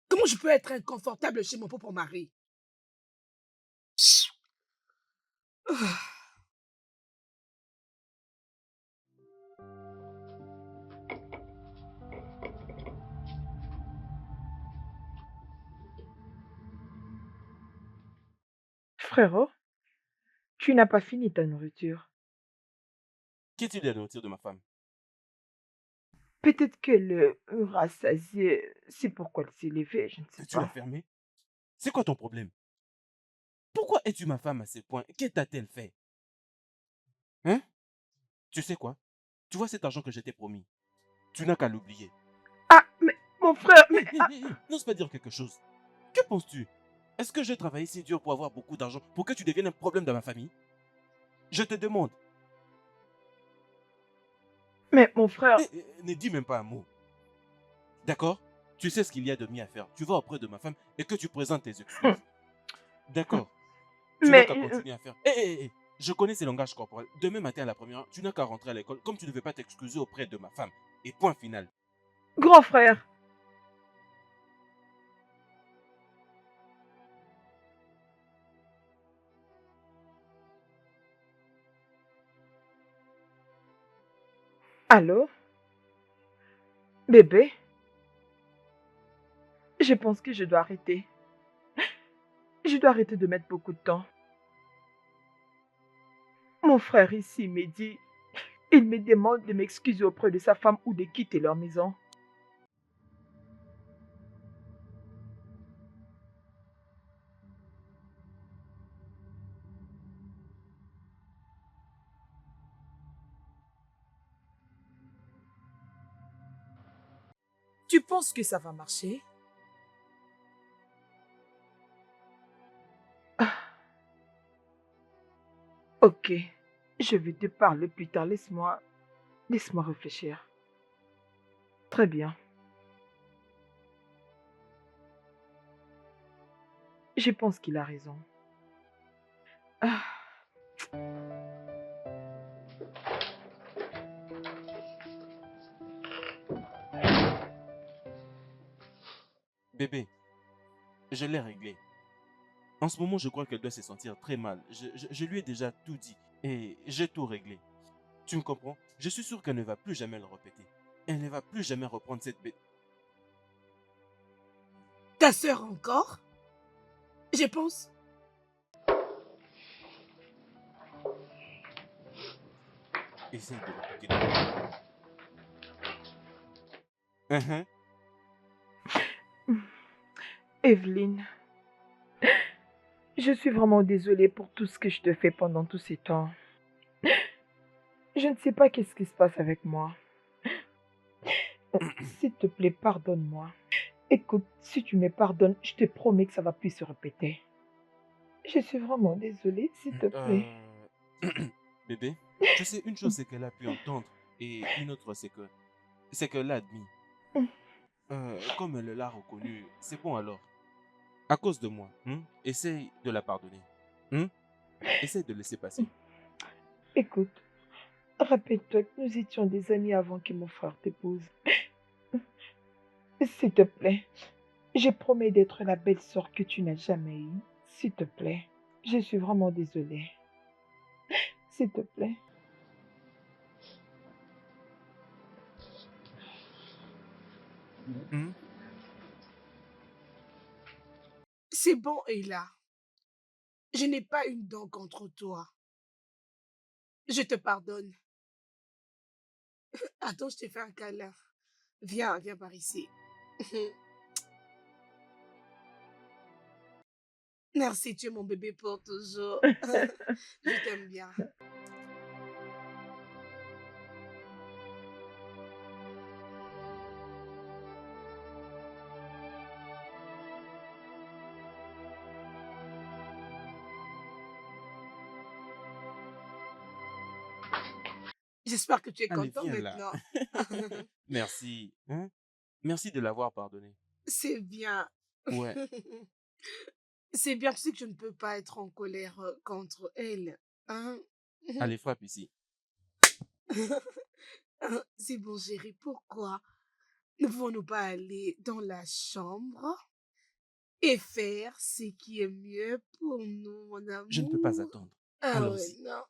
Comment je peux être inconfortable chez mon propre mari? Ah. Frérot, tu n'as pas fini ta nourriture. Qu'est-il de la nourriture de ma femme? Peut-être qu'elle rassasiée, c'est pourquoi elle s'est levée, je ne sais Tu l'as pas. fermée? C'est quoi ton problème? Pourquoi es-tu ma femme à ce point? Que t'a-t-elle fait? Hein? Tu sais quoi? Tu vois cet argent que je t'ai promis? Tu n'as qu'à l'oublier. Ah, mais mon frère, mais... Hé, hé, hé, hé, n'ose pas dire quelque chose. Que penses-tu? Est-ce que j'ai travaillé si dur pour avoir beaucoup d'argent pour que tu deviennes un problème dans ma famille? Je te demande. Mais mon frère... Ne dis même pas un mot. D'accord? Tu sais ce qu'il y a de mieux à faire. Tu vas auprès de ma femme et que tu présentes tes excuses. D'accord? Tu n'as Mais... qu'à continuer à faire. Hé, hé, hé, je connais ces langages corporels. Demain matin à la première heure, tu n'as qu'à rentrer à l'école comme tu ne veux pas t'excuser auprès de ma femme. Et point final. Grand frère, allô? Bébé, je pense que je dois arrêter. Je dois arrêter de mettre beaucoup de temps. Mon frère ici me dit, il me demande de m'excuser auprès de sa femme ou de quitter leur maison. Tu penses que ça va marcher? Ah, ok, je vais te parler plus tard. Laisse-moi réfléchir. Très bien. Je pense qu'il a raison. Ah, Bébé, je l'ai réglé. En ce moment, je crois qu'elle doit se sentir très mal. Je lui ai déjà tout dit et j'ai tout réglé. Tu me comprends? Je suis sûr qu'elle ne va plus jamais le répéter. Elle ne va plus jamais reprendre cette bête. Ta sœur encore? Je pense. Essaye de l'écouter d'abord. Uhum. Evelyne, je suis vraiment désolée pour tout ce que je te fais pendant tous ces temps. Je ne sais pas qu'est-ce qui se passe avec moi. S'il te plaît, pardonne-moi. Écoute, si tu me pardonnes, je te promets que ça va plus se répéter. Je suis vraiment désolée, s'il te plaît. Bébé, tu sais, une chose c'est qu'elle a pu entendre et une autre c'est qu'elle l'a admis. Comme elle l'a reconnu, c'est bon alors. À cause de moi, essaye de la pardonner. Hein? Essaye de laisser passer. Écoute, rappelle-toi que nous étions des amis avant que mon frère t'épouse. S'il te plaît, je promets d'être la belle sœur que tu n'as jamais eue. S'il te plaît, je suis vraiment désolée. S'il te plaît. Hein? C'est bon, Ella. Je n'ai pas une dent contre toi. Je te pardonne. Attends, je te fais un câlin. Viens, viens par ici. Merci, tu es mon bébé pour toujours. Je t'aime bien. J'espère que tu es Allez, content viens là. maintenant. Merci. Hein? Merci de l'avoir pardonné. C'est bien. Ouais. C'est bien, tu sais que je ne peux pas être en colère contre elle. Hein? Allez, frappe ici. C'est bon, chérie, pourquoi ne pouvons-nous pas aller dans la chambre et faire ce qui est mieux pour nous, mon Je ne peux pas amour? attendre. Ah ouais, Allons-y. non.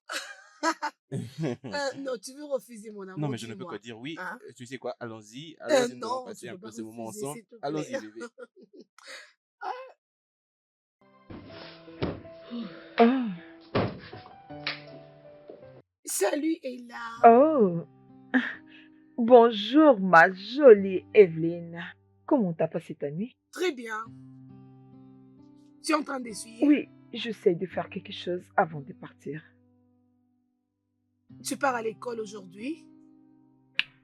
Non, tu veux refuser mon Non, amour, mais je ne peux que dis-moi. dire oui. Hein? Tu sais quoi? Allons-y. Allons-y, nous allons Non, tu passer ne un peux pas peu ce moment refuser, ensemble. s'il te plaît. Allons-y, bébé. Oh, Salut, Ella. oh, bonjour ma jolie Evelyne. Comment t'as passé ta nuit? Très bien. Tu es en train d'essuyer? Oui, j'essaie de faire quelque chose avant de partir. Tu pars à l'école aujourd'hui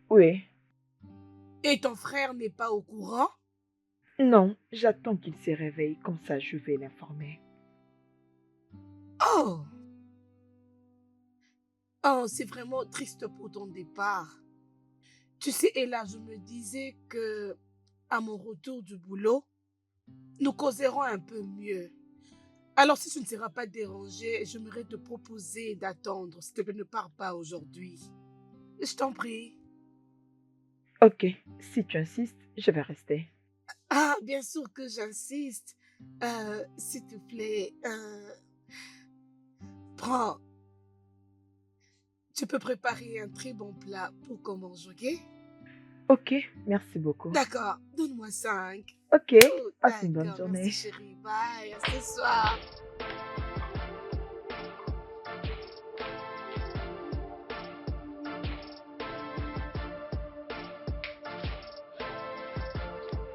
Oui, et ton frère n'est pas au courant? non, j'attends qu'il se réveille, comme ça je vais l'informer. Oh! Oh, c'est vraiment triste pour ton départ. Tu sais, Ella, je me disais que à mon retour du boulot, nous causerons un peu mieux. Alors, si tu ne seras pas dérangé, j'aimerais te proposer d'attendre. S'il te plaît, ne pars pas aujourd'hui. Je t'en prie. Ok, si tu insistes, je vais rester. Ah, bien sûr que j'insiste. S'il te plaît, prends. Tu peux préparer un très bon plat pour qu'on mange, ok? Ok, merci beaucoup. D'accord, donne-moi 5. Ok, Oh, passe une bonne d'accord, merci journée. chérie. Bye, à ce soir.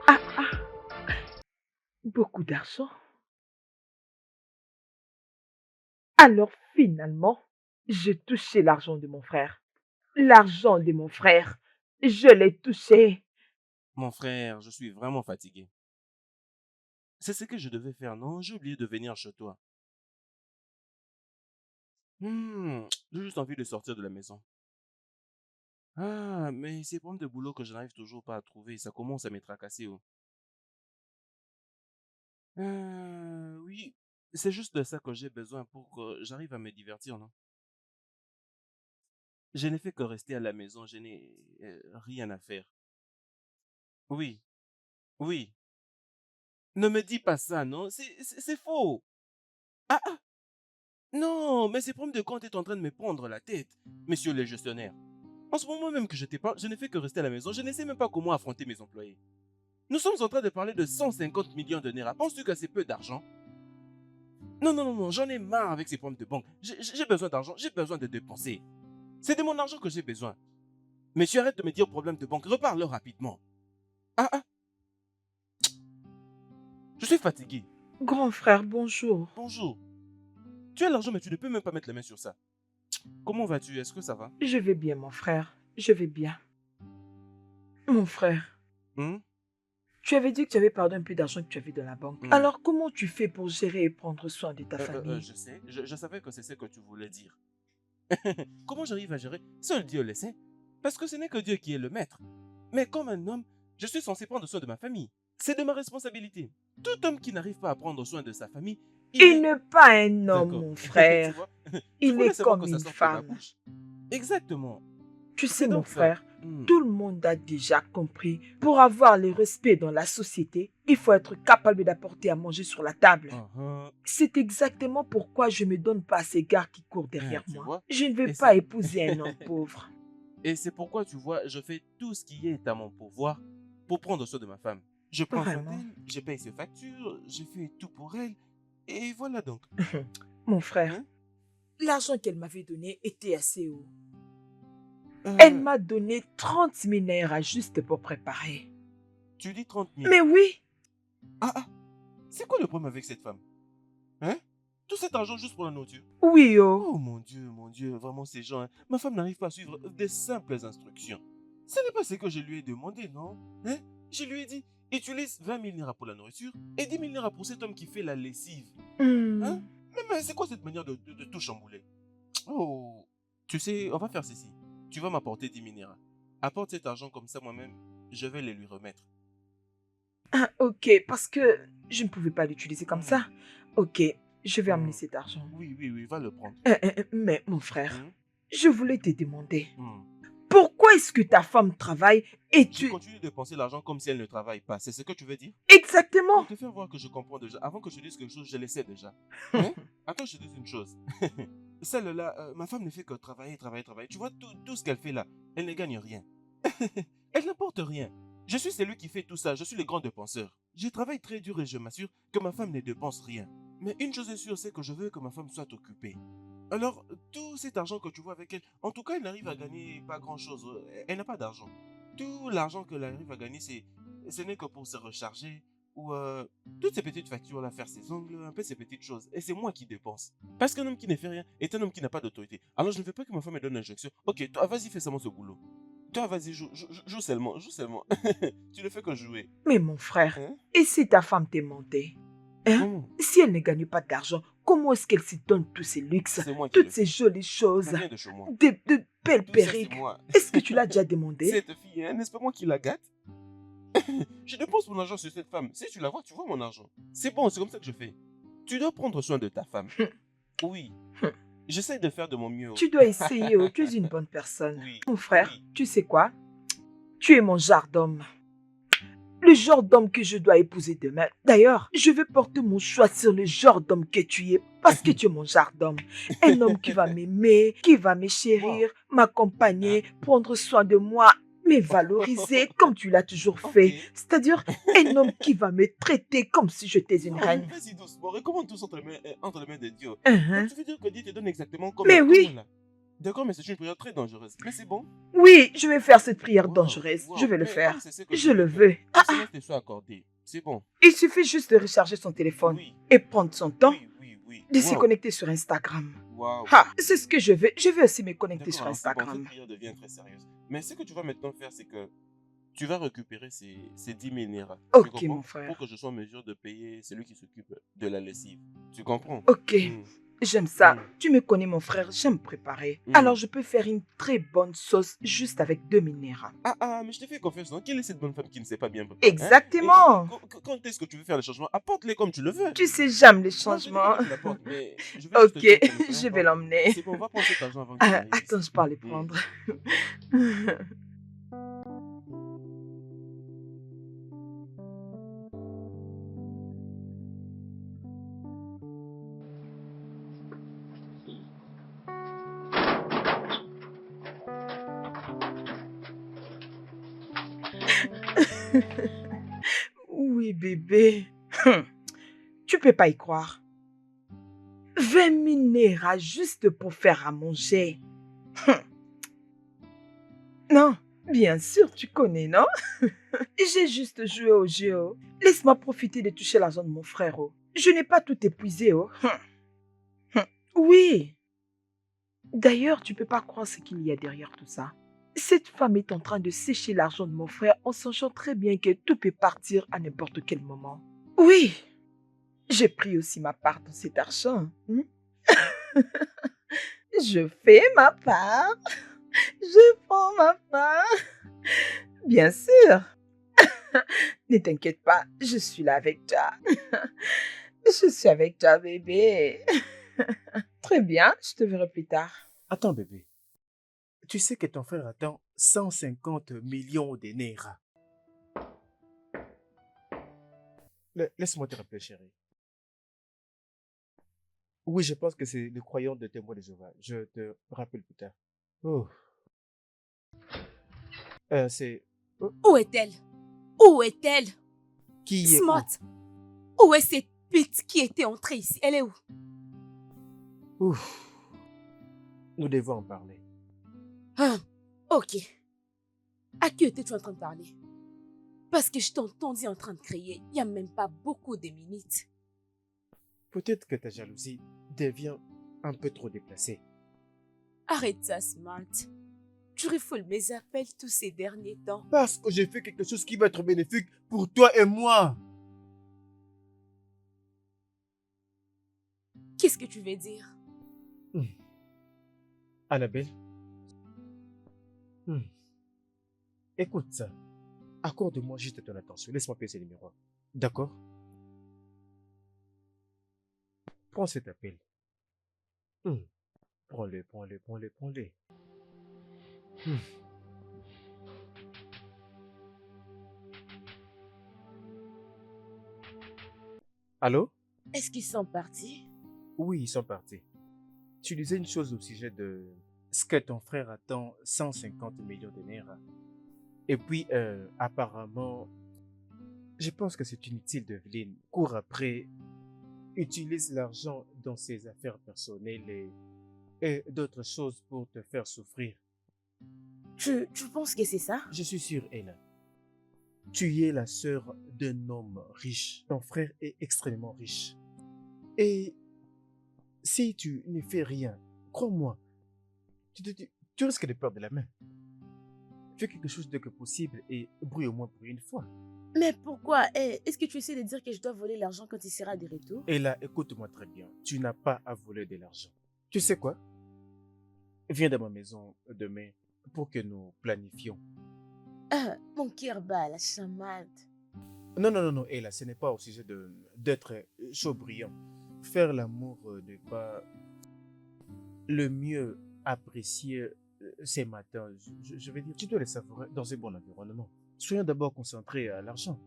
Ah, ah, beaucoup d'argent. Alors finalement, j'ai touché l'argent de mon frère. L'argent de mon frère. Je l'ai touché. Mon frère, je suis vraiment fatigué. C'est ce que je devais faire, non? J'ai oublié de venir chez toi. J'ai juste envie de sortir de la maison. Ah, mais ces problèmes de boulot que je n'arrive toujours pas à trouver, ça commence à me tracasser. Oh. Oui, c'est juste de ça que j'ai besoin pour que j'arrive à me divertir, non? Je n'ai fait que rester à la maison, je n'ai rien à faire. Oui, oui. Ne me dis pas ça, non? C'est faux. Ah, ah, non, mais ces problèmes de compte est en train de me prendre la tête, monsieur le gestionnaire. En ce moment même que je te parle, je n'ai fait que rester à la maison, je ne sais même pas comment affronter mes employés. Nous sommes en train de parler de 150 millions de naira. Penses-tu que c'est peu d'argent? Non, non, non, non, j'en ai marre avec ces problèmes de banque. J'ai besoin d'argent, j'ai besoin de dépenser. C'est de mon argent que j'ai besoin. Monsieur, arrête de me dire problème de banque, reparle-leur rapidement. Ah, ah, je suis fatigué. Grand frère, bonjour. Bonjour. Tu as l'argent, mais tu ne peux même pas mettre la main sur ça. Comment vas-tu? Est-ce que ça va? Je vais bien, mon frère. Je vais bien. Mon frère, Hmm? tu avais dit que tu avais perdu un peu d'argent que tu avais dans la banque. Hmm. Alors, comment tu fais pour gérer et prendre soin de ta famille? Je sais, je savais que c'est ce que tu voulais dire. Comment j'arrive à gérer? Seul Dieu le sait. Parce que ce n'est que Dieu qui est le maître. Mais comme un homme, je suis censé prendre soin de ma famille. C'est de ma responsabilité. Tout homme qui n'arrive pas à prendre soin de sa famille, Il n'est pas un homme, D'accord. mon Tu frère. vois? Tu Il voulais est seulement comme que ça une sorte de ma femme. bouche. Exactement. Tu sais, C'est mon donc ça. frère, tout le monde a déjà compris. Pour avoir le respect dans la société, il faut être capable d'apporter à manger sur la table. Uh-huh. C'est exactement pourquoi je ne me donne pas à ces gars qui courent derrière Tu moi. vois? Je ne veux Et pas c'est- épouser un homme pauvre. Et c'est pourquoi, tu vois, je fais tout ce qui est à mon pouvoir pour prendre soin de ma femme. Je prends soin Vraiment. d'elle, je paye ses factures, je fais tout pour elle. Et voilà donc. Mon frère, Hein? L'argent qu'elle m'avait donné était assez haut. elle Euh, m'a donné 30 000 naira juste pour préparer. Tu dis 30 000. Mais oui, Ah, c'est quoi le problème avec cette femme? Hein? Tout cet argent juste pour la nourriture? oui, oh. Oh mon Dieu, vraiment ces gens, hein. Ma femme n'arrive pas à suivre des simples instructions. Ce n'est pas ce que je lui ai demandé, non? Hein? Je lui ai dit, utilise 20 000 naira pour la nourriture et 10 000 naira pour cet homme qui fait la lessive. Hein? Hmm. Mais c'est quoi cette manière de tout chambouler? Oh, tu sais, on va faire ceci. Tu vas m'apporter 10 000 naira. Apporte cet argent comme ça moi-même, je vais les lui remettre. Ah, ok, parce que je ne pouvais pas l'utiliser comme ça. Ok, je vais amener cet argent. Oui, va le prendre. Mais mon frère, Hmm? je voulais te demander, Hmm. pourquoi est-ce que ta femme travaille et Tu tu... continues de dépenser l'argent comme si elle ne travaille pas. C'est ce que tu veux dire? Exactement. Pour te faire voir que je comprends déjà, avant que je dise quelque chose, je le sais déjà. Hein? Attends, je te dis une chose. Celle-là, ma femme ne fait que travailler. Tu vois, tout ce qu'elle fait là, elle ne gagne rien. Elle n'apporte rien. Je suis celui qui fait tout ça, je suis le grand dépenseur. Je travaille très dur et je m'assure que ma femme ne dépense rien. Mais une chose est sûre, c'est que je veux que ma femme soit occupée. Alors, tout cet argent que tu vois avec elle, en tout cas, elle n'arrive à gagner pas grand-chose. Elle n'a pas d'argent. Tout l'argent qu'elle arrive à gagner, ce n'est que pour se recharger ou toutes ces petites factures là, faire ses ongles, un peu ces petites choses. Et c'est moi qui dépense. Parce qu'un homme qui ne fait rien est un homme qui n'a pas d'autorité. Alors je ne veux pas que ma femme me donne l'injection. Ok, toi, vas-y, fais seulement ce boulot. Toi, vas-y, joue seulement, joue seulement. Tu ne fais que jouer. Mais mon frère, Hein? et si ta femme t'est montée? Hein? Comment? Si elle ne gagne pas d'argent, comment est-ce qu'elle se donne tous ces luxes, C'est moi qui toutes le ces fais. jolies choses, Ça vient de chez moi. de belles Tout ça, c'est perruques? moi. Est-ce que tu l'as déjà demandé? Cette fille, hein, n'est-ce pas moi qui la gâte? Je dépense mon argent sur cette femme. Si tu la vois, tu vois mon argent. C'est bon, c'est comme ça que je fais. Tu dois prendre soin de ta femme. Oui. J'essaie de faire de mon mieux. Tu dois essayer, oh, tu es une bonne personne. Oui. Mon frère, Oui. tu sais quoi? Tu es mon genre d'homme. Le genre d'homme que je dois épouser demain. D'ailleurs, je vais porter mon choix sur le genre d'homme que tu es parce que tu es mon genre d'homme. Un homme qui va m'aimer, qui va me chérir, m'accompagner, prendre soin de moi, me valoriser comme tu l'as toujours fait. Ok. C'est-à-dire un homme qui va me traiter comme si j'étais une Non, reine. vas-y doucement. Recommande tout entre les mains de Dieu. Hein? Donc tu veux dire que Dieu te donne exactement Mais comme oui. moi là. D'accord, mais c'est une prière très dangereuse. Mais c'est bon. Oui, je vais faire cette prière Wow, dangereuse. wow. Je vais le Mais faire. comme c'est ce que Je le veux veux. que cela te soit accordé. C'est bon. Il suffit juste de recharger son téléphone Oui. et prendre son temps Oui. de se Wow. connecter sur Instagram. Wow. Ah, c'est ce que je veux. Je veux aussi me connecter D'accord, sur alors c'est bon, cette Instagram. prière devient très sérieuse. Mais ce que tu vas maintenant faire, c'est que tu vas récupérer ces 10 000 naira. Tu Ok, comprends? mon frère. Pour que je sois en mesure de payer celui qui s'occupe de la lessive. Tu comprends? Ok, Mm. j'aime ça. Mm. Tu me connais, mon frère, j'aime préparer. Mm. Alors, je peux faire une très bonne sauce juste avec 2000 naira. Mais je te fais confiance, non? Quelle est cette bonne femme qui ne sait pas bien préparer? Hein? Exactement. Quand est-ce que tu veux faire le changement? Apporte-les comme tu le veux. Tu sais, j'aime les Non, je dis pas changements. que tu l'apportes, mais je vais juste te Ok, dire que nous je soyons vais pas- l'emmener. C'est bon, on va prendre cet argent avant qu'il Ah, n'arrive attends, ici. je pars les Mm. prendre. Oui, bébé. Tu peux pas y croire. 20 000 naira juste pour faire à manger. Non, bien sûr, tu connais, non? J'ai juste joué au jeu. Oh. Laisse-moi profiter de toucher l'argent de mon frère. Oh. Je n'ai pas tout épuisé. Oh. Oui. D'ailleurs, tu peux pas croire ce qu'il y a derrière tout ça. Cette femme est en train de sécher l'argent de mon frère en sachant très bien que tout peut partir à n'importe quel moment. Oui, j'ai pris aussi ma part dans cet argent. Je fais ma part. Je prends ma part. Bien sûr. Ne t'inquiète pas, je suis là avec toi. Je suis avec toi, bébé. Très bien, je te verrai plus tard. Attends, bébé. Tu sais que ton frère attend 150 millions de naira. Laisse-moi te rappeler, chérie. Oui, je pense que c'est le croyant de témoin de Jéhovah. Je te rappelle plus tard. Oh. C'est... Où est-elle? Où est-elle? Qui est où? Smart, où est cette pute qui était entrée ici? Elle est où? Ouf. Nous devons en parler. Ah, ok. À qui étais-tu en train de parler? Parce que je t'ai entendu en train de crier, il n'y a même pas beaucoup de minutes. Peut-être que ta jalousie devient un peu trop déplacée. Arrête ça, Smart. Tu refoules mes appels tous ces derniers temps. Parce que j'ai fait quelque chose qui va être bénéfique pour toi et moi. Qu'est-ce que tu veux dire? Annabelle. Écoute ça. Accorde-moi juste ton attention. Laisse-moi passer le miroir. D'accord? Prends cet appel. Prends-le, prends-le, prends-le, prends-le. Allô? Est-ce qu'ils sont partis? Oui, ils sont partis. Tu disais une chose au sujet de ce que ton frère attend 150 millions de naira. Et puis, apparemment, je pense que c'est inutile d'Evelyne. Cours après, utilise l'argent dans ses affaires personnelles et d'autres choses pour te faire souffrir. Tu penses que c'est ça? Je suis sûr, Ella. Tu es la sœur d'un homme riche. Ton frère est extrêmement riche. Et si tu ne fais rien, crois-moi, tu risques de perdre la main. Fais quelque chose dès que possible et brille au moins pour une fois. Mais pourquoi? Est-ce que tu essaies de dire que je dois voler l'argent quand il sera de retour? Et là, écoute-moi très bien. Tu n'as pas à voler de l'argent. Tu sais quoi? Viens dans ma maison demain pour que nous planifions. Ah, mon cœur bat, la chamade. Non, et là, ce n'est pas au sujet d'être chaud brillant. Faire l'amour n'est pas le mieux apprécié ces matins. Je veux dire, tu dois les savourer dans un bon environnement. Soyons d'abord concentrés à l'argent.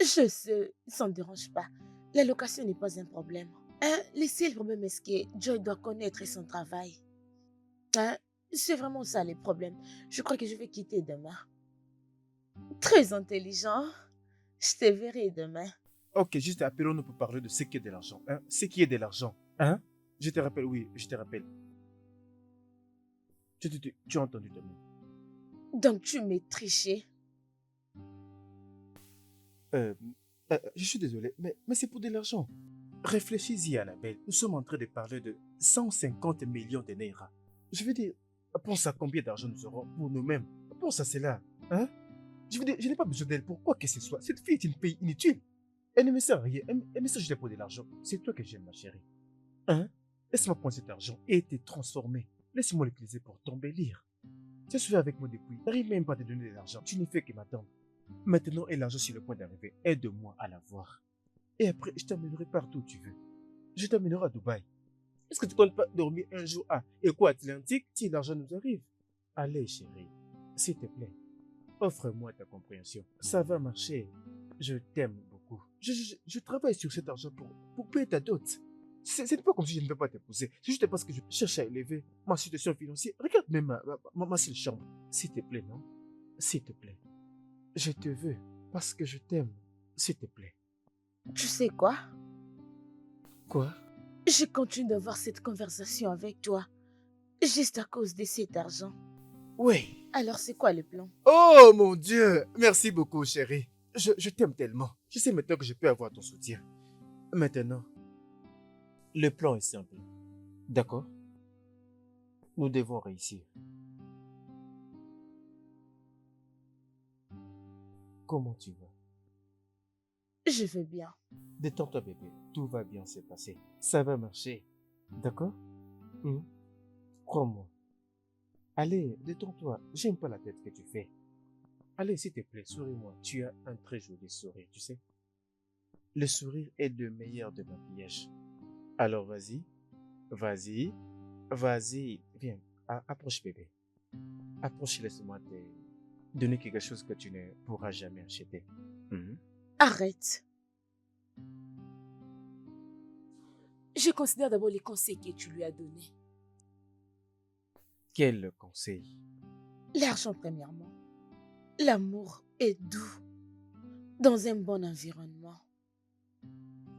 Je sais, ça ne dérange pas. La location n'est pas un problème. Hein? Le seul problème est que Joy doit connaître son travail. Hein? C'est vraiment ça le problème. Je crois que je vais quitter demain. Très intelligent. Je te verrai demain. Ok, juste appelons-nous pour parler de ce qui est de l'argent. Hein? Ce qui est de l'argent. Hein? Je te rappelle, oui, je te rappelle. Tu as entendu demain. Donc tu m'es triché. Je suis désolé, mais c'est pour de l'argent. Réfléchis-y, Annabelle. Nous sommes en train de parler de 150 millions de naira. Je veux dire, pense à combien d'argent nous aurons pour nous-mêmes. Pense à cela. Hein? Je veux dire, je n'ai pas besoin d'elle pour quoi que ce soit. Cette fille est une fille inutile. Elle ne me sert à rien. Elle me sert juste pour de l'argent. C'est toi que j'aime, ma chérie. Hein? Laisse-moi prendre cet argent et te transformer. Laisse-moi l'utiliser pour t'embellir. Tu as suivi avec moi depuis. N'arrive même pas à te donner de l'argent. Tu ne fais que m'attendre. Maintenant, et l'argent sur le point d'arriver. Aide-moi à l'avoir. Et après, je t'emmènerai partout où tu veux. Je t'emmènerai à Dubaï. Est-ce que tu comptes pas dormir un jour à Éco-Atlantique si l'argent nous arrive? Allez, chérie, s'il te plaît, offre-moi ta compréhension. Ça va marcher. Je t'aime beaucoup. Je travaille sur cet argent pour payer ta dot. Ce n'est pas comme si je ne veux pas t'épouser. C'est juste parce que je cherche à élever ma situation financière. Regarde même ma seule chambre. S'il te plaît, non? S'il te plaît. Je te veux parce que je t'aime. S'il te plaît. Tu sais quoi? Quoi? Je continue d'avoir cette conversation avec toi. Juste à cause de cet argent. Oui. Alors c'est quoi le plan? Oh mon Dieu! Merci beaucoup, chérie. Je t'aime tellement. Je sais maintenant que je peux avoir ton soutien. Maintenant, le plan est simple. D'accord? Nous devons réussir. Comment tu vas? Je vais bien. Détends-toi, bébé. Tout va bien se passer. Ça va marcher. D'accord? Crois-moi. Allez, détends-toi. J'aime pas la tête que tu fais. Allez, s'il te plaît, souris-moi. Tu as un très joli sourire, tu sais. Le sourire est le meilleur de maquillage. Alors vas-y, vas-y, vas-y. Viens, approche, bébé. Approche, laisse-moi te donner quelque chose que tu ne pourras jamais acheter. Arrête. Je considère d'abord les conseils que tu lui as donnés. Quel conseil? L'argent premièrement. L'amour est doux. dans un bon environnement.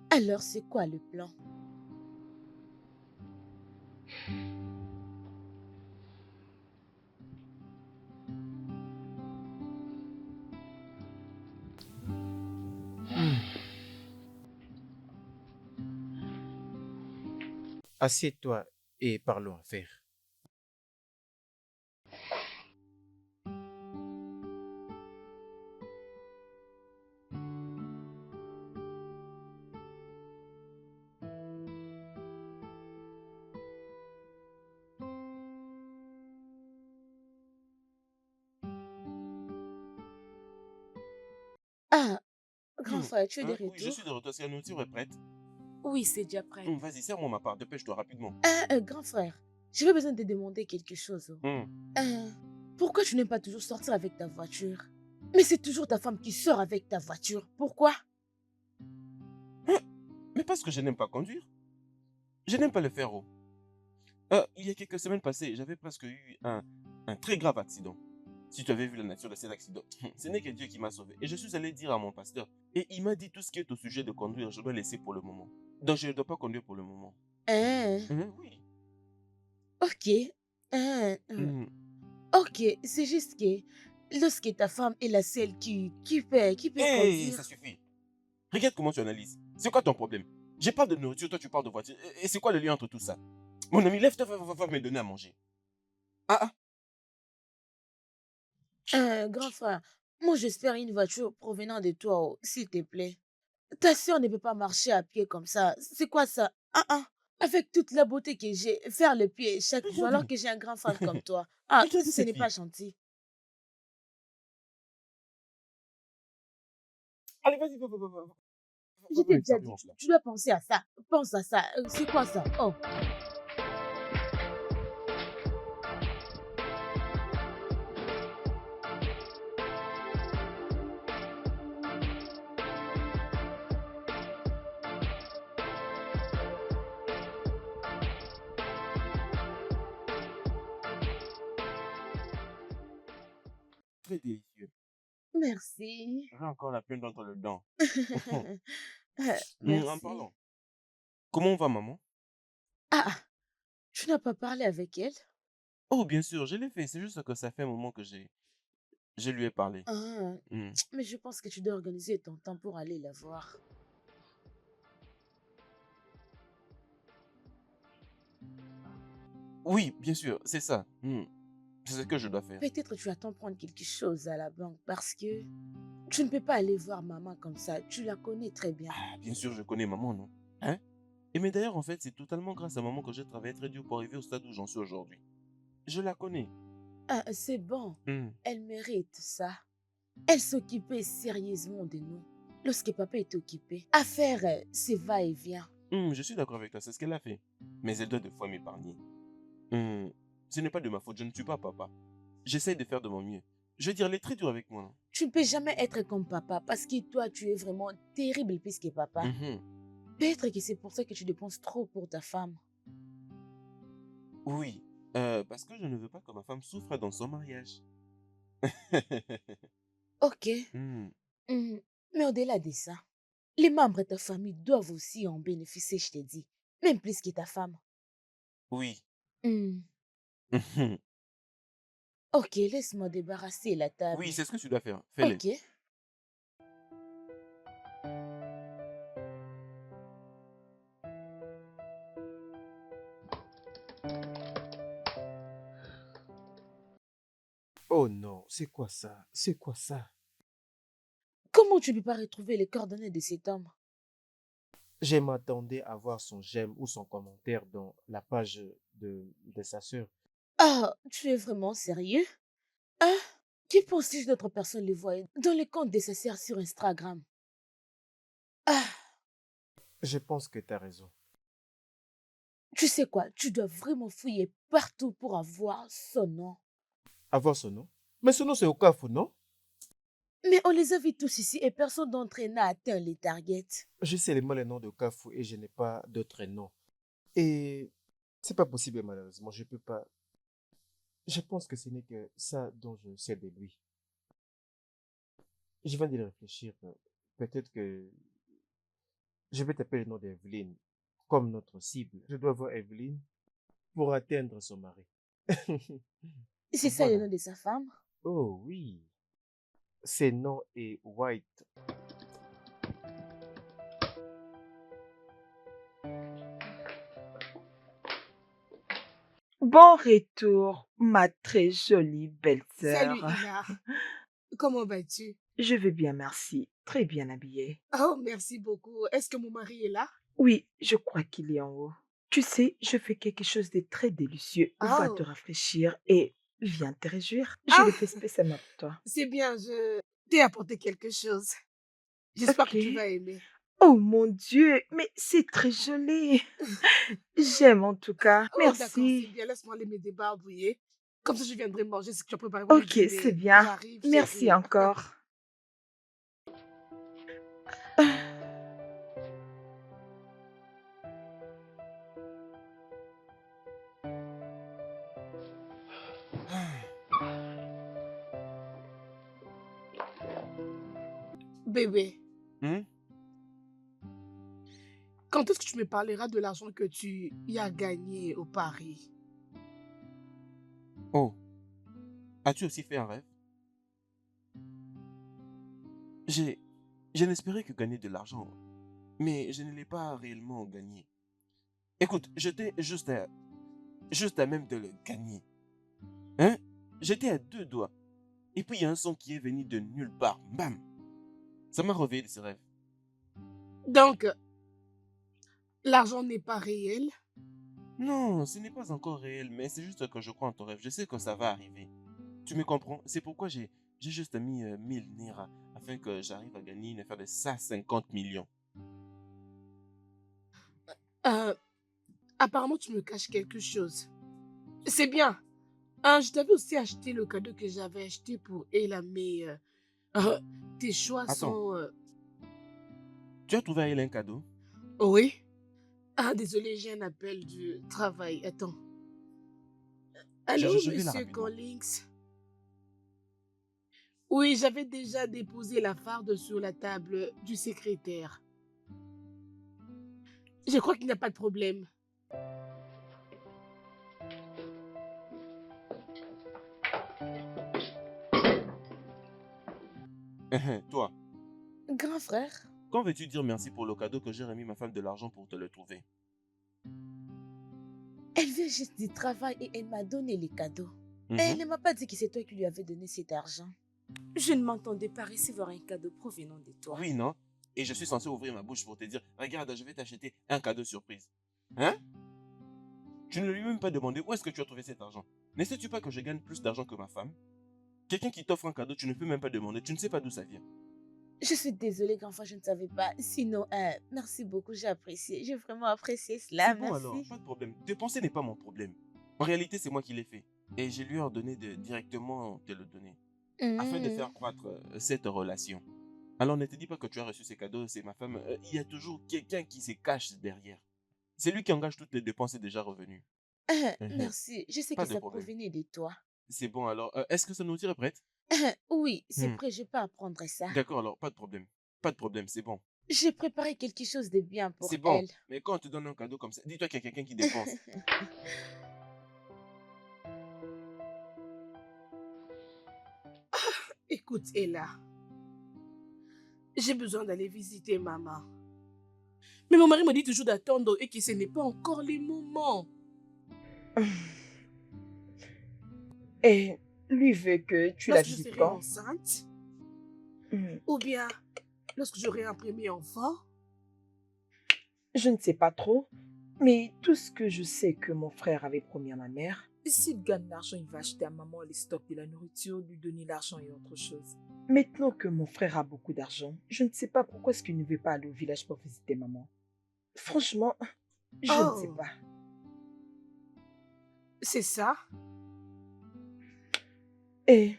Alors, c'est quoi le plan? Assieds-toi et parlons affaires. Ah, grand frère, tu es de Oui, je suis retour? de retour. Si la nourriture est prête. Oui, c'est déjà prêt. Vas-y, serre-moi ma part. Dépêche-toi rapidement. Grand frère, j'avais besoin de te demander quelque chose. Hum. Euh, Pourquoi tu n'aimes pas toujours sortir avec ta voiture? Mais c'est toujours ta femme qui sort avec ta voiture. Pourquoi? Hein? Mais parce que je n'aime pas conduire. Je n'aime pas le faire. Oh. Il y a quelques semaines passées, j'avais presque eu un très grave accident. Si tu avais vu la nature de cet accident, ce n'est que Dieu qui m'a sauvé. Et je suis allé dire à mon pasteur. Et il m'a dit tout ce qui est au sujet de conduire, je dois laisser pour le moment. Donc je ne dois pas conduire pour le moment. Hein? Oui. Ok. Hein, Hum. ok, c'est juste que lorsque ta femme est la seule qui peut Hé, ça conduire. suffit. Regarde comment tu analyses. C'est quoi ton problème? Je parle de nourriture, toi tu parles de voiture. Et c'est quoi le lien entre tout ça? Mon ami, lève-toi, va me donner à manger. Ah, ah. Grand frère, moi j'espère une voiture provenant de toi, oh, s'il te plaît. Ta soeur ne peut pas marcher à pied comme ça. C'est quoi ça? Ah, ah. Avec toute la beauté que j'ai, faire le pied chaque jour alors Regarde-le. que j'ai un grand frère comme toi. Ah, Regarde ce cette n'est pas fille. gentil. Allez, vas-y, Je va t'ai me déjà servir dit, mon tu, plat. tu dois penser à ça. Pense à ça. C'est quoi ça? Oh, Très délicieux. merci. J'ai encore la peine d'entre le dent. En Merci. parlant. Comment va maman? Ah, ah, tu n'as pas parlé avec elle? Oh, bien sûr, je l'ai fait. C'est juste que ça fait un moment que je lui ai parlé. Ah, Hmm. mais je pense que tu dois organiser ton temps pour aller la voir. Oui, bien sûr, c'est ça. C'est ce que je dois faire. Peut-être tu attends prendre quelque chose à la banque parce que tu ne peux pas aller voir maman comme ça. Tu la connais très bien. Ah, bien sûr, je connais maman, non? Hein? Et mais d'ailleurs, en fait, c'est totalement grâce à maman que j'ai travaillé très dur pour arriver au stade où j'en suis aujourd'hui. Je la connais. Ah, c'est bon. Hmm. Elle mérite ça. Elle s'occupait sérieusement de nous. Lorsque papa était occupé, à faire ses va-et-vient. Je suis d'accord avec toi, c'est ce qu'elle a fait. Mais elle doit des fois m'épargner. Ce n'est pas de ma faute, je ne suis pas papa. J'essaye de faire de mon mieux. Je veux dire, elle est très dure avec moi. Tu ne peux jamais être comme papa parce que toi, tu es vraiment terrible puisque papa. Mhm. Peut-être que c'est pour ça que tu dépenses trop pour ta femme. Oui, parce que je ne veux pas que ma femme souffre dans son mariage. Ok. Hmm. Mhm. Mais au-delà de ça, les membres de ta famille doivent aussi en bénéficier, je te dis. Même plus que ta femme. Oui. Hmm. Mhm. Ok, laisse-moi débarrasser la Oui, table. c'est ce que tu dois faire. Fais-le. Ok. Oh non, c'est quoi ça? C'est quoi ça? Comment tu ne peux pas retrouver les coordonnées de cet homme? Je m'attendais à voir son j'aime ou son commentaire dans la page de sa sœur. Ah, tu es vraiment sérieux? Hein? Qui penses-tu d'autres personnes les voient dans les comptes de sa sœur sur Instagram? Ah, Je pense que tu as raison. tu sais quoi? Tu dois vraiment fouiller partout pour avoir son nom. Avoir son nom? Mais son nom, c'est Okafu, non? Mais on les a vus tous ici et personne d'entre eux n'a atteint les targets. Je sais seulement le nom de Okafu et je n'ai pas d'autre nom. Et c'est pas possible, malheureusement. Je peux pas. Je pense que ce n'est que ça dont je sais de lui. Je viens de réfléchir. Peut-être que je vais taper le nom d'Evelyne comme notre cible. Je dois voir Evelyne pour atteindre son mari. C'est ça le Voilà. nom de sa femme? Oh oui. Ses noms est White. Bon retour, ma très jolie Salut belle-sœur. Ina, comment vas-tu? Je vais bien, merci. Très bien habillée. Oh, merci beaucoup. Est-ce que mon mari est là? Oui, je crois qu'il est en haut. Tu sais, je fais quelque chose de très délicieux. Va te Oh, rafraîchir et viens te réjouir. Je l'ai ah, fait spécialement pour toi. c'est bien, je t'ai apporté quelque chose. J'espère Ok. que tu vas aimer. Oh mon Dieu, mais c'est très joli. J'aime en tout cas. Oh, d'accord, c'est Merci. bien. Laisse-moi aller me débarbouiller. Comme ça, je viendrai manger ce que tu as préparé pour le Ok, c'est dîner. bien. J'arrive, Merci chérie. encore. Bébé, Hmm? quand est-ce que tu me parleras de l'argent que tu y as gagné au Paris? Oh, as-tu aussi fait un rêve? J'ai, je n'espérais que gagner de l'argent, mais je ne l'ai pas réellement gagné. Écoute, j'étais juste à même de le gagner. Hein? J'étais à deux doigts. Et puis il y a un son qui est venu de nulle part. Bam! Ça m'a réveillé de ce rêve. Donc, l'argent n'est pas réel. Non, ce n'est pas encore réel, mais c'est juste que je crois en ton rêve. Je sais que ça va arriver. Tu me comprends? C'est pourquoi j'ai juste mis 1000 Naira afin que j'arrive à gagner une affaire de 150 millions. Euh, apparemment, tu me caches quelque chose. C'est bien. Je t'avais aussi acheté le cadeau que j'avais acheté pour Ella, mais euh, tes choix Attends, sont... tu as trouvé à elle un cadeau? Oui. Ah, désolé, j'ai un appel du travail. Attends. Allô, Je vais là monsieur rapidement. Collins? Oui, j'avais déjà déposé la farde sur la table du secrétaire. Je crois qu'il n'y a pas de problème. Toi, Grand frère, quand veux-tu dire merci pour le cadeau que j'ai remis ma femme de l'argent pour te le trouver? elle vient juste du travail et elle m'a donné les cadeaux. Et elle Mhm. ne m'a pas dit que c'est toi qui lui avais donné cet argent. Je ne m'entendais pas recevoir un cadeau provenant de toi. Oui, non? Et je suis censé ouvrir ma bouche pour te dire, regarde, je vais t'acheter un cadeau surprise. Hein? Tu ne lui as même pas demandé où est-ce que tu as trouvé cet argent. Ne sais-tu pas que je gagne plus d'argent que ma femme? Quelqu'un qui t'offre un cadeau, tu ne peux même pas demander, tu ne sais pas d'où ça vient. Je suis désolée, grand frère, je ne savais pas. Sinon, merci beaucoup, j'ai apprécié. J'ai vraiment apprécié cela, C'est bon alors, merci. pas de problème. Dépenser n'est pas mon problème. En réalité, c'est moi qui l'ai fait. Et je lui ai ordonné de directement te le donner, afin de faire Mhm. croître cette relation. Alors ne te dis pas que tu as reçu ces cadeaux, c'est ma femme. Il y a toujours quelqu'un qui se cache derrière. C'est lui qui engage toutes les dépenses et déjà revenus. Mhm. Merci, je sais que Pas de ça problème. provenait de toi. C'est bon alors. Est-ce que sa nourriture est prête? Oui, c'est Hmm. prêt, je peux apprendre ça. D'accord alors, pas de problème. Pas de problème, c'est bon. J'ai préparé quelque chose de bien pour C'est bon. elle. Mais quand on te donne un cadeau comme ça, dis-toi qu'il y a quelqu'un qui dépense. Écoute, Ella, j'ai besoin d'aller visiter maman. Mais mon mari me dit toujours d'attendre et que ce n'est pas encore le moment. Et lui veut que tu la Lorsque je visites serai quand? enceinte, Hmm, ou bien lorsque j'aurai un premier enfant. Je ne sais pas trop, mais tout ce que je sais que mon frère avait promis à ma mère, s'il gagne l'argent, il va acheter à maman les stocks de la nourriture, lui donner l'argent et autre chose. Maintenant que mon frère a beaucoup d'argent, je ne sais pas pourquoi est-ce qu'il ne veut pas aller au village pour visiter maman. Franchement, je ne sais Oh, pas. c'est ça? Et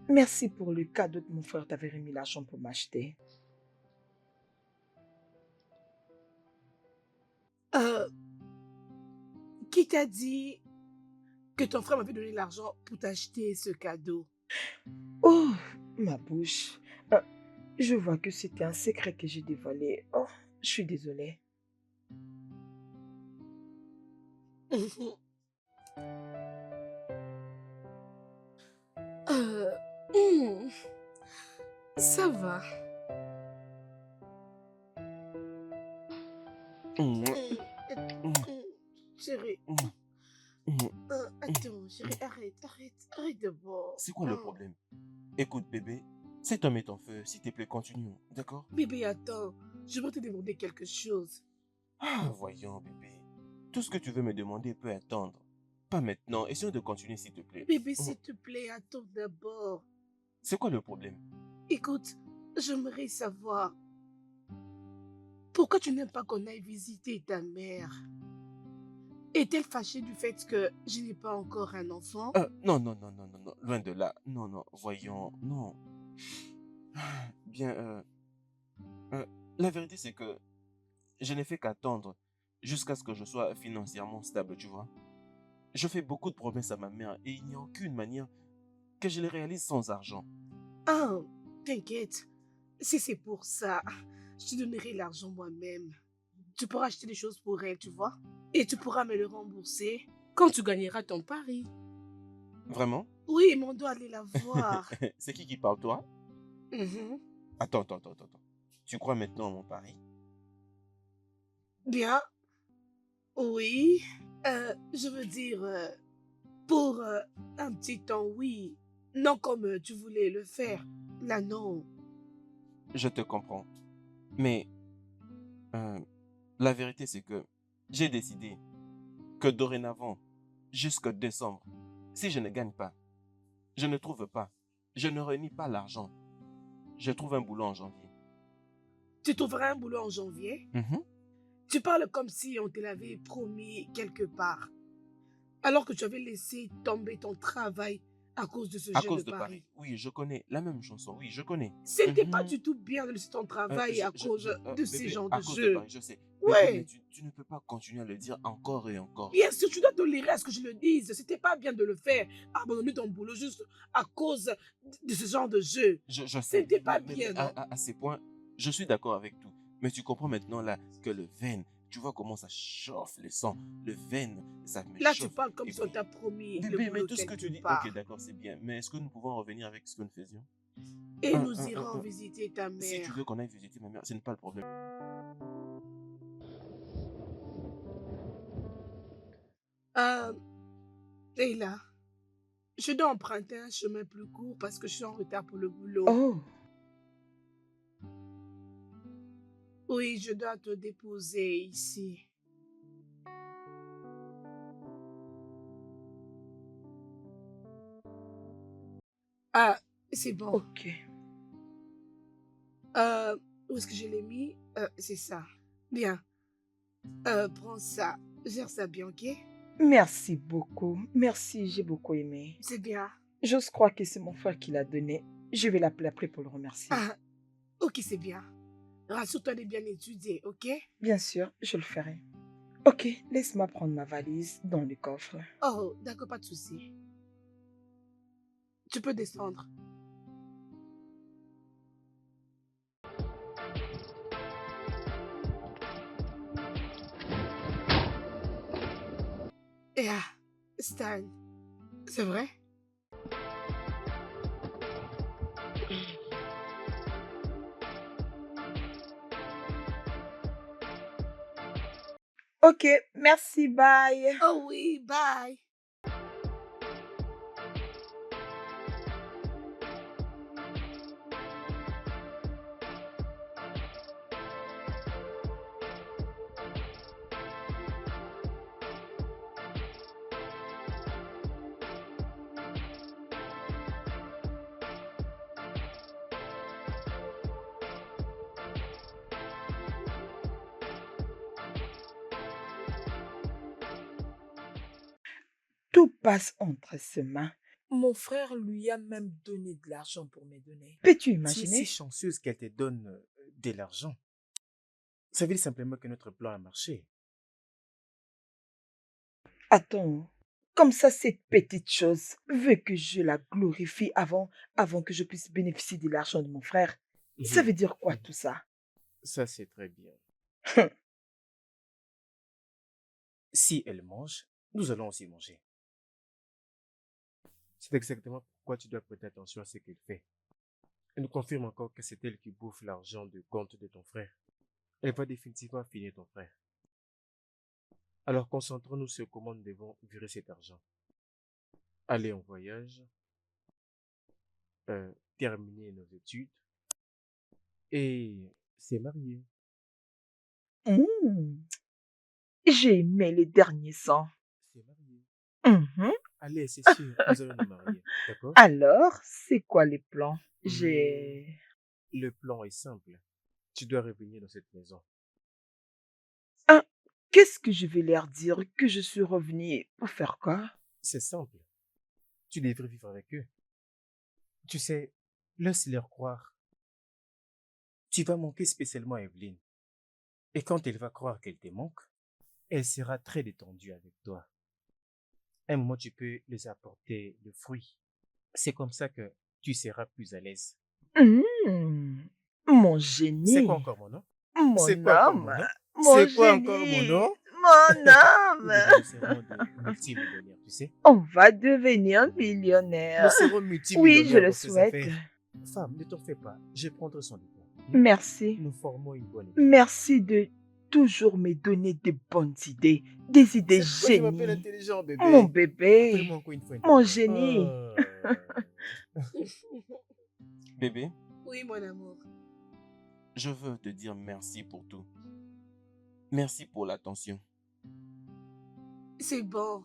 merci pour le cadeau que mon frère t'avait remis l'argent pour m'acheter. Euh, qui t'a dit que ton frère m'avait donné l'argent pour t'acheter ce cadeau? Oh, ma bouche. Euh, Je vois que c'était un secret que j'ai dévoilé. Oh, je suis désolée. Euh, hmm, ça va. Mm, Hmm, mm, Chérie, mm, mm. attends, chérie, arrête d'abord. C'est quoi le problème? Écoute, bébé, cet homme est en feu. S'il te plaît, continuons, d'accord? Bébé, attends, je veux te demander quelque chose. Ah, voyons, bébé. Tout ce que tu veux me demander peut attendre. Pas maintenant. Essayons de continuer, s'il te plaît. Bébé, s'il te plaît, attends d'abord. C'est quoi le problème? Écoute, j'aimerais savoir pourquoi tu n'aimes pas qu'on aille visiter ta mère. Est-elle fâchée du fait que je n'ai pas encore un enfant? Non, non, non, non, non, non. Loin de là. Non, non, voyons, non. Bien, euh, la vérité, c'est que je n'ai fait qu'attendre jusqu'à ce que je sois financièrement stable, tu vois. Je fais beaucoup de promesses à ma mère et il n'y a aucune manière que je les réalise sans argent. Ah, t'inquiète. Si c'est pour ça, je te donnerai l'argent moi-même. Tu pourras acheter des choses pour elle, tu vois. Et tu pourras me le rembourser quand tu gagneras ton pari. Vraiment? Oui, mais on doit aller la voir. C'est qui parle, toi? Mhm. Attends, attends, attends, attends. Tu crois maintenant à mon pari? Bien, oui. Je veux dire, pour un petit temps, oui. Non comme tu voulais le faire. Là, non. Je te comprends. Mais euh, la vérité, c'est que j'ai décidé que dorénavant, jusqu'au décembre, si je ne gagne pas, je ne trouve pas, je ne réunis pas l'argent, je trouve un boulot en janvier. Tu trouveras un boulot en janvier. Mhm. Tu parles comme si on te l'avait promis quelque part. Alors que tu avais laissé tomber ton travail à cause de ce À jeu de cause de Paris. pari. Oui, je connais la même chanson. Oui, je connais. Ce n'était pas Mhm. du tout bien de laisser ton travail à cause de ces Bébé, genres de à cause de jeux. Paris, je sais. Bébé, mais Ouais. tu ne peux pas continuer à le dire encore et encore. Bien sûr, tu dois tolérer à ce que je le dise. C'était pas bien de le faire. Abandonner ton boulot juste à cause de ce genre de jeu. Je Ce sais, n'était pas mais bien, non? à ces points, je suis d'accord avec tout. Mais tu comprends maintenant là que le veine, tu vois comment ça chauffe le sang. Le veine, ça me Là, tu chauffe. parles comme Et si on puis, t'a promis le bébé, mais boulot tout ce que quelque tu dis, ok, part. d'accord, c'est bien. Mais est-ce que nous pouvons revenir avec ce que nous faisions? Et Un, nous un, un, irons un. visiter ta Si tu veux mère. qu'on aille visiter ma mère, ce n'est pas le problème. Euh, Leïla, je dois emprunter un chemin plus court parce que je suis en retard pour le boulot. Oh, Oui, je dois te déposer ici. Ah, c'est bon. ok. Où est-ce que je l'ai mis? C'est ça. Bien. Prends ça. Gère ça bien, ok? Merci beaucoup. Merci, j'ai beaucoup aimé. C'est bien. J'ose croire que c'est mon frère qui l'a donné. Je vais l'appeler après pour le remercier. Ah, ok, c'est bien. Rassure-toi de bien étudier, ok? Bien sûr, je le ferai. Ok, laisse-moi prendre ma valise dans le coffre. Oh, d'accord, pas de souci. Tu peux descendre. Et ah, Stan, c'est vrai? Ok, merci, bye. Oh oui, bye. Tout passe entre ses mains. Mon frère lui a même donné de l'argent pour me donner. Peux-tu Tu es si imaginer? chanceuse qu'elle te donne de l'argent. Ça veut dire simplement que notre plan a marché. Attends, comme ça, cette petite chose veut que je la glorifie avant que je puisse bénéficier de l'argent de mon frère. Ça veut dire quoi tout ça? Ça, c'est très bien. Si elle mange, nous allons aussi manger. C'est exactement pourquoi tu dois prêter attention à ce qu'elle fait. Elle nous confirme encore que c'est elle qui bouffe l'argent du compte de ton frère. Elle va définitivement finir ton frère. Alors concentrons-nous sur comment nous devons virer cet argent. Aller en voyage, terminer nos études et se marier. Mmh. J'ai aimé les derniers sons. Se marier. Mhm. Allez, c'est sûr, nous allons nous marier. D'accord? Alors, c'est quoi les plans? Le plan est simple. Tu dois revenir dans cette maison. Ah, qu'est-ce que je vais leur dire? Que je suis revenue pour faire quoi? C'est simple. Tu devrais vivre avec eux. Tu sais, laisse-leur croire. Tu vas manquer spécialement à Evelyne. Et quand elle va croire qu'elle te manque, elle sera très détendue avec toi. Un moment, tu peux les apporter le fruit. C'est comme ça que tu seras plus à l'aise. Mmh. Mon C'est génie, quoi encore mon nom? mon C'est quoi encore homme, mon nom? mon C'est quoi encore mon génie, nom? mon Nous homme. serons des multimillionnaires, tu sais. On va devenir Nous millionnaire. serons Oui, je multimillionnaires le dans ces souhaite. affaires. Femme, ne t'en fais pas. Je prendrai soin de toi. Merci. Nous formons une bonne équipe. Merci de toujours me donner des bonnes idées, des idées C'est pourquoi je m'appelle génies. intelligent, bébé. Mon bébé, Appelle-moi encore une fois mon intelligent. génie. Bébé, Oui, mon amour. je veux te dire merci pour tout. Merci pour l'attention. C'est bon.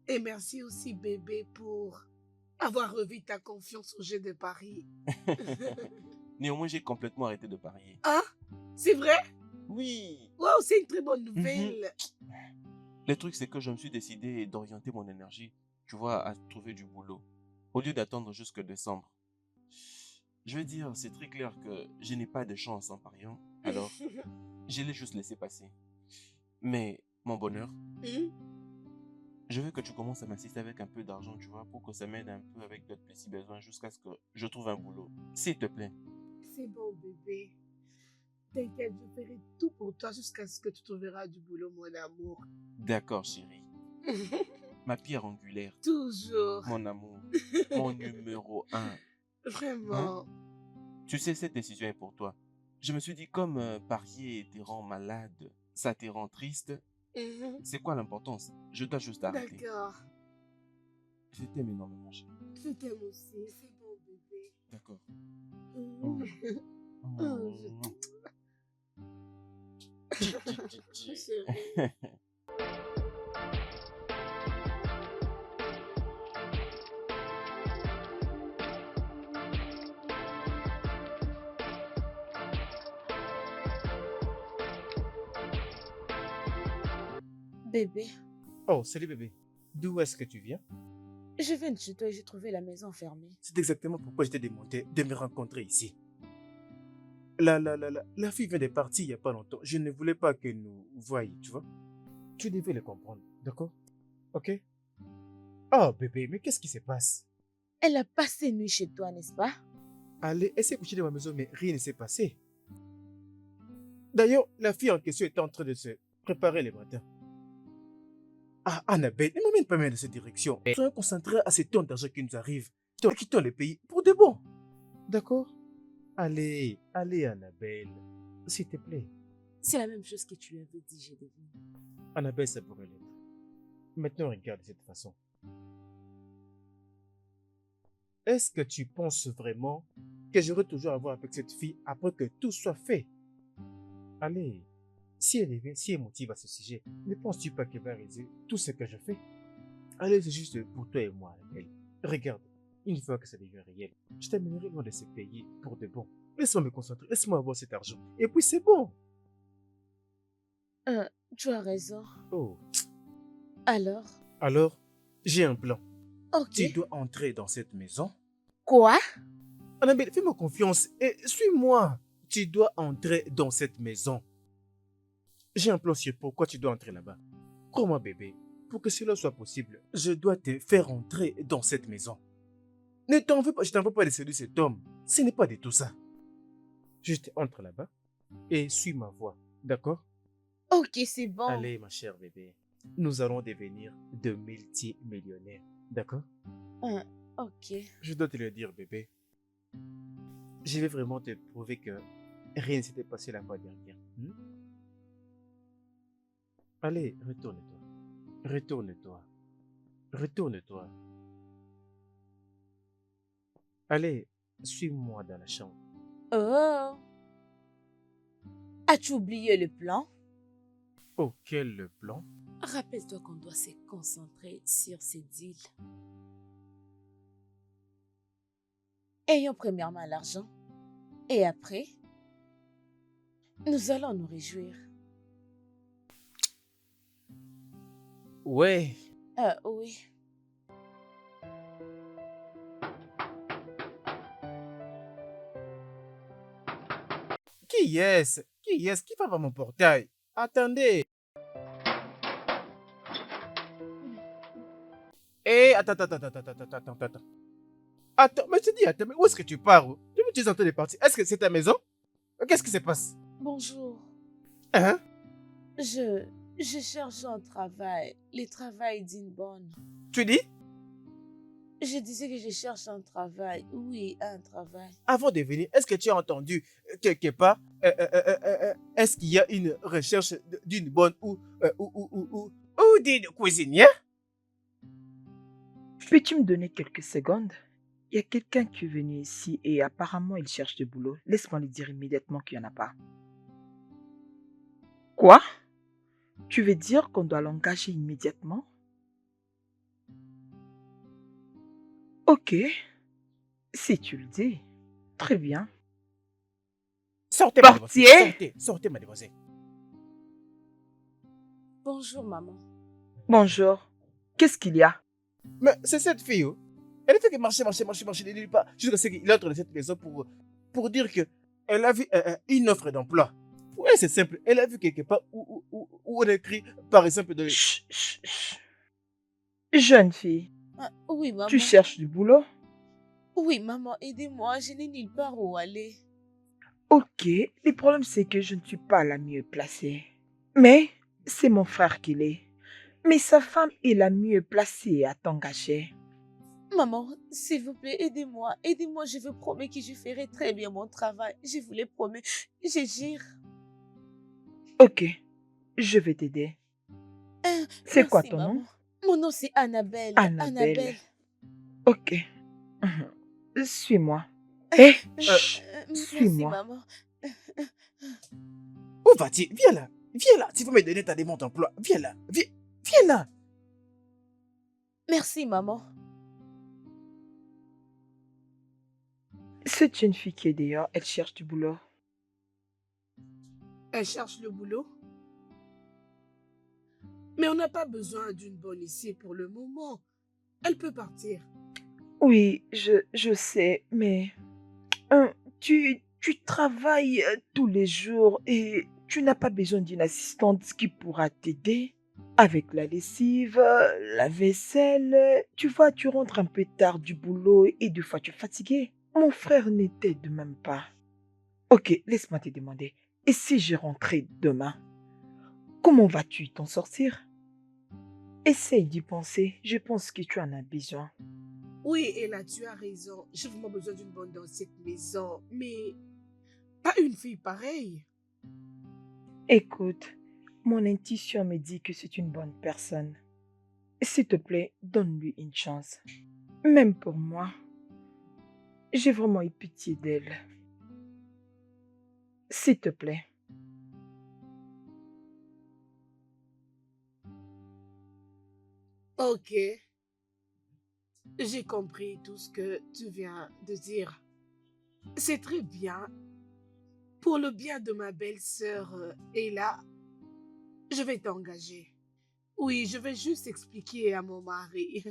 Et merci aussi, bébé, pour avoir revu ta confiance au jeu de Paris. Néanmoins, j'ai complètement arrêté de parier. Ah, c'est vrai? Oui. Waouh, c'est une très bonne nouvelle. Le truc, c'est que je me suis décidé d'orienter mon énergie, tu vois, à trouver du boulot, au lieu d'attendre jusque décembre. Je veux dire, c'est très clair que je n'ai pas de chance en pariant, alors je l'ai juste laissé passer. Mais, mon bonheur, Hum, je veux que tu commences à m'assister avec un peu d'argent, tu vois, pour que ça m'aide un peu avec d'autres petits besoins jusqu'à ce que je trouve un boulot. S'il te plaît. C'est bon, bébé. T'inquiète, je ferai tout pour toi jusqu'à ce que tu trouveras du boulot, mon amour. D'accord, chérie. Ma pierre angulaire, Toujours. mon amour, mon numéro 1. Vraiment. Tu sais, cette décision est pour toi. Je me suis dit, comme parier te rend malade, ça te rend triste, Mhm. c'est quoi l'importance? Je dois juste arrêter. D'accord. Je t'aime énormément, chérie. Je t'aime aussi. C'est bon, bébé. D'accord. Mhm. Oh, chérie. Bébé, Oh, salut bébé. D'où est-ce que tu viens? je viens de chez toi et j'ai trouvé la maison fermée. C'est exactement pourquoi je t'ai demandé de me rencontrer ici. La fille vient de partir il n'y a pas longtemps. Je ne voulais pas qu'elle nous voie, tu vois. Tu devais le comprendre, d'accord? Ok? Oh bébé, mais qu'est-ce qui se passe? Elle a passé une nuit chez toi, n'est-ce pas? Allez, elle s'est couchée dans ma maison, mais rien ne s'est passé. D'ailleurs, la fille en question était en train de se préparer le matin. Ah, Annabelle, ne m'emmène pas même dans cette direction. Soyons concentrés à ces tonnes d'argent qui nous arrivent. Quittons le pays pour de bon. D'accord? Allez, allez, Annabelle. S'il te plaît. C'est la même chose que tu lui avais dit, j'ai deviné. Annabelle, ça pourrait l'être. Maintenant, regarde de cette façon. Est-ce que tu penses vraiment que j'aurai toujours à voir avec cette fille après que tout soit fait? Allez, si elle est si elle motive à ce sujet, ne penses-tu pas qu'elle va réaliser tout ce que je fais? Allez, c'est juste pour toi et moi, Annabelle. Regarde, une fois que ça devient réel, je t'amènerai loin de ce pays pour de bon. Laisse-moi me concentrer, laisse-moi avoir cet argent. Et puis c'est bon. Tu as raison. Oh, Alors? alors, j'ai un plan. Ok. Tu dois entrer dans cette maison. Quoi? Annabelle, fais-moi confiance et suis-moi. Tu dois entrer dans cette maison. J'ai un plan sur pourquoi tu dois entrer là-bas. Crois-moi, bébé, pour que cela soit possible, je dois te faire entrer dans cette maison. Ne t'en veux pas, je t'en veux pas de séduire cet homme. Ce n'est pas de tout ça. Juste entre là-bas et suis ma voie, d'accord? Ok, c'est bon. Allez, ma chère bébé, nous allons devenir de multimillionnaires, d'accord? Ok. Je dois te le dire, bébé. Je vais vraiment te prouver que rien ne s'était passé la fois dernière. Allez, retourne-toi. Retourne-toi. Retourne-toi. Allez, suis-moi dans la chambre. Oh. As-tu oublié le plan? Oh, quel plan? Rappelle-toi qu'on doit se concentrer sur ces deals. Ayons premièrement l'argent et après, nous allons nous réjouir. Ouais. Oui. Qui est-ce? Qui est-ce qui va à mon portail? Attendez. Hé, attends. Attends, mais tu dis, attends, mais où est-ce que tu pars? Tu es en train de partir. Est-ce que c'est ta maison? Qu'est-ce qui se passe? Bonjour. Hein? Je cherche un travail. Le travail d'une bonne. Tu dis? Je disais que je cherche un travail. Oui, un travail. Avant de venir, est-ce que tu as entendu quelque part, est-ce qu'il y a une recherche d'une bonne ou d'une cuisinière? Peux-tu me donner quelques secondes? Il y a quelqu'un qui est venu ici et apparemment il cherche du boulot. Laisse-moi lui dire immédiatement qu'il n'y en a pas. Quoi? Tu veux dire qu'on doit l'engager immédiatement? Ok, si tu le dis. Très bien. Sortez, mademoiselle. Portier! Sortez, mademoiselle. Bonjour, maman. Bonjour. Qu'est-ce qu'il y a? Mais c'est cette fille, oh. Elle ne fait que marcher, ne dit pas. Jusqu'à ce qu'il entre dans cette maison pour dire qu'elle a vu une offre d'emploi. Pour elle, c'est simple. Elle a vu quelque part où on écrit, par exemple, de... Chut, chut, chut. Jeune fille, Oui, maman. tu cherches du boulot? Oui, maman, aidez-moi. Je n'ai nulle part où aller. Ok, le problème c'est que je ne suis pas la mieux placée. Mais c'est mon frère qui l'est. Mais sa femme est la mieux placée à t'engager. Maman, s'il vous plaît, aidez-moi. Aidez-moi, je vous promets que je ferai très bien mon travail. Je vous le promets. Je jure. Ok, je vais t'aider. C'est quoi Merci, ton nom? maman. Mon nom, c'est Annabelle. Annabelle. Ok. Suis-moi. Hé, chut, Merci, suis-moi. maman. Où vas-tu? Viens là. Viens là. Tu vas me donner ta demande d'emploi. Viens là. Viens là. Merci, maman. C'est une fille qui est dehors, elle cherche du boulot. Elle cherche le boulot. Mais on n'a pas besoin d'une bonne ici pour le moment. Elle peut partir. Oui, je sais, mais tu travailles tous les jours et tu n'as pas besoin d'une assistante qui pourra t'aider avec la lessive, la vaisselle. Tu vois, tu rentres un peu tard du boulot et des fois tu es fatigué. Mon frère ne t'aide même pas. Ok, laisse-moi te demander. Et si je rentrais demain, comment vas-tu t'en sortir? Essaye d'y penser. Je pense que tu en as besoin. Oui, et là, tu as raison. J'ai vraiment besoin d'une bonne dans cette maison. Mais pas une fille pareille. Écoute, mon intuition me dit que c'est une bonne personne. S'il te plaît, donne-lui une chance. Même pour moi, j'ai vraiment eu pitié d'elle. S'il te plaît. Ok. J'ai compris tout ce que tu viens de dire. C'est très bien. Pour le bien de ma belle-sœur Ella, je vais t'engager. Oui, je vais juste expliquer à mon mari.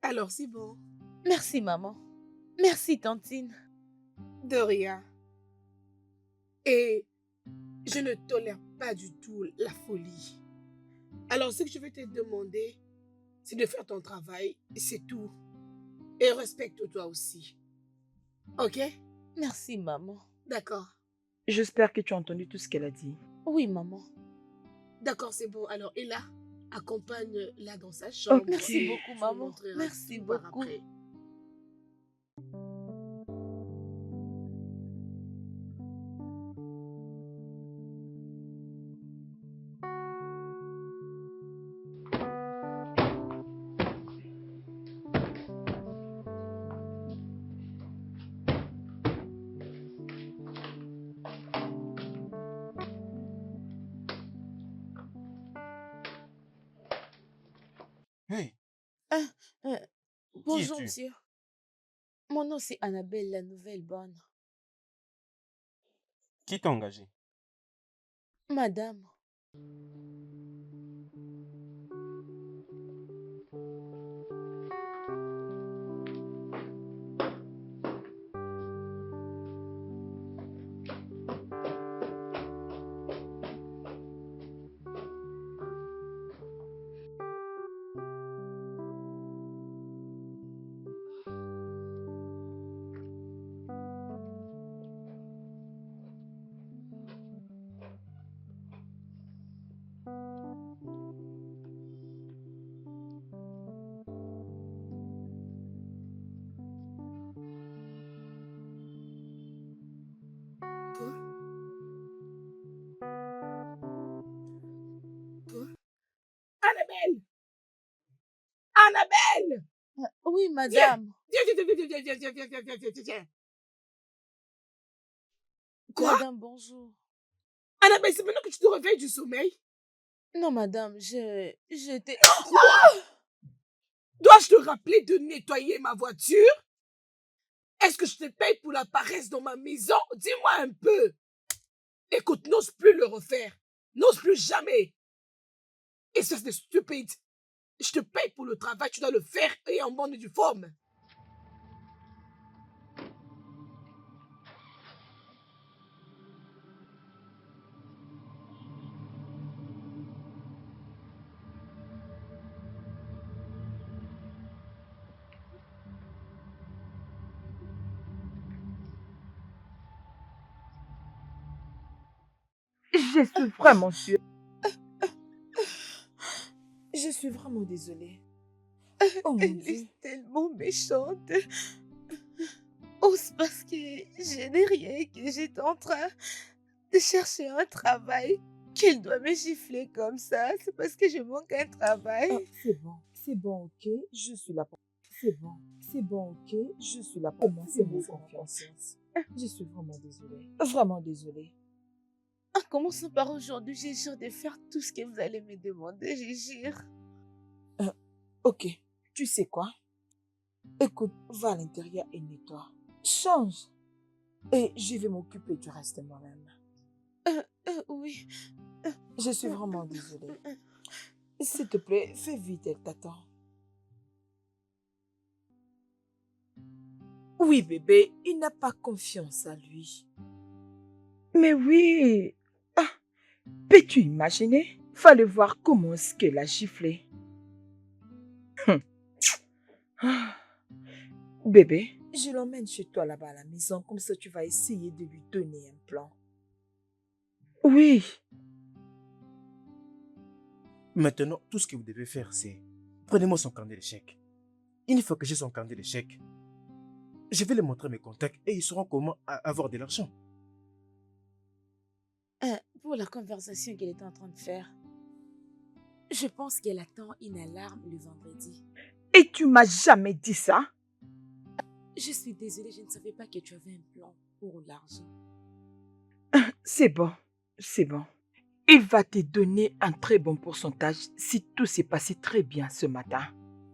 Alors, c'est bon. Merci, maman. Merci, tantine. De rien. Et je ne tolère pas du tout la folie. Alors, ce que je vais te demander, c'est de faire ton travail, c'est tout. Et respecte-toi aussi. Ok? Merci, maman. D'accord. J'espère que tu as entendu tout ce qu'elle a dit. Oui, maman. D'accord, c'est bon. Alors, Ella, accompagne-la dans sa chambre. Merci beaucoup, Tu me maman. montreras Merci tout par beaucoup. après. Hey, Ah, euh, qui bonjour, es-tu? monsieur. Mon nom, c'est Annabelle, la nouvelle bonne. Qui t'a engagé? Madame, Toi, toi. Annabelle! Annabelle! oui, Viens! madame. Viens. Quoi? Madame, bonjour. Annabelle, c'est maintenant que tu te réveilles du sommeil? Non, madame, j'étais... Quoi? Dois-je te rappeler de nettoyer ma voiture? Est-ce que je te paye pour la paresse dans ma maison? Dis-moi un peu. Écoute, n'ose plus le refaire. N'ose plus jamais. Et ça, c'est stupide. Je te paye pour le travail, tu dois le faire et en bonne du forme. Je suis vraiment sûre. Je suis vraiment désolée. Oh mon Elle Dieu. est tellement méchante. Oh, c'est parce que je n'ai rien, que j'étais en train de chercher un travail, qu'elle doit me gifler comme ça. C'est parce que je manque un travail. C'est bon, ok? Je suis là pour... C'est bon, ok? Je suis là pour moi, c'est mon confiance. Je suis vraiment désolée. En commençant par aujourd'hui, j'ai jure de faire tout ce que vous allez me demander, je jure. Ok, tu sais quoi? Écoute, va à l'intérieur et nettoie. Change. Et je vais m'occuper du reste moi-même. Oui. Je suis vraiment désolée. S'il te plaît, fais vite, elle t'attend. Oui, bébé, il n'a pas confiance à lui. Mais oui. Ah, peux-tu imaginer? Fallait voir comment est-ce qu'elle a giflé. Ah, bébé, Je l'emmène chez toi là-bas à la maison, comme ça tu vas essayer de lui donner un plan. oui. Maintenant, tout ce que vous devez faire, c'est... Prenez-moi son carnet d'échecs. Une fois que j'ai son carnet d'échecs, je vais lui montrer mes contacts et ils sauront comment avoir de l'argent. Pour la conversation qu'elle est en train de faire, je pense qu'elle attend une alarme le vendredi. Et tu m'as jamais dit ça? Je suis désolée, je ne savais pas que tu avais un plan pour l'argent. C'est bon, c'est bon. Il va te donner un très bon pourcentage si tout s'est passé très bien ce matin.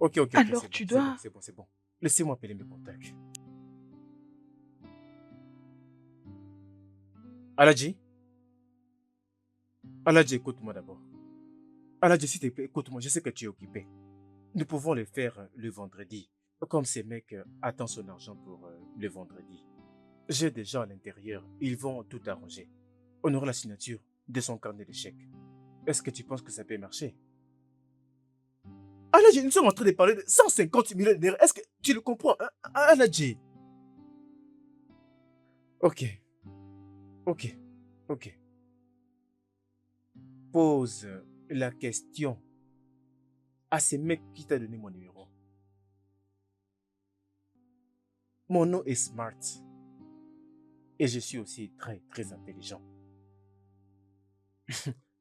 Ok, Alors c'est tu bon, dois... c'est bon. Laissez-moi appeler mes contacts. Aladji? Aladji, écoute-moi d'abord. Aladji, s'il te plaît, écoute-moi, je sais que tu es occupé. Nous pouvons le faire le vendredi. Comme ces mecs attendent son argent pour le vendredi. J'ai des gens à l'intérieur, ils vont tout arranger. On aura la signature de son carnet d'échecs. Est-ce que tu penses que ça peut marcher? Aladji, nous sommes en train de parler de 150 millions de dollars. Est-ce que tu le comprends, hein, Aladji? Ok, ok, ok. Pose la question à ce mec qui t'a donné mon numéro. Mon nom est Smart. Et je suis aussi très, très intelligent.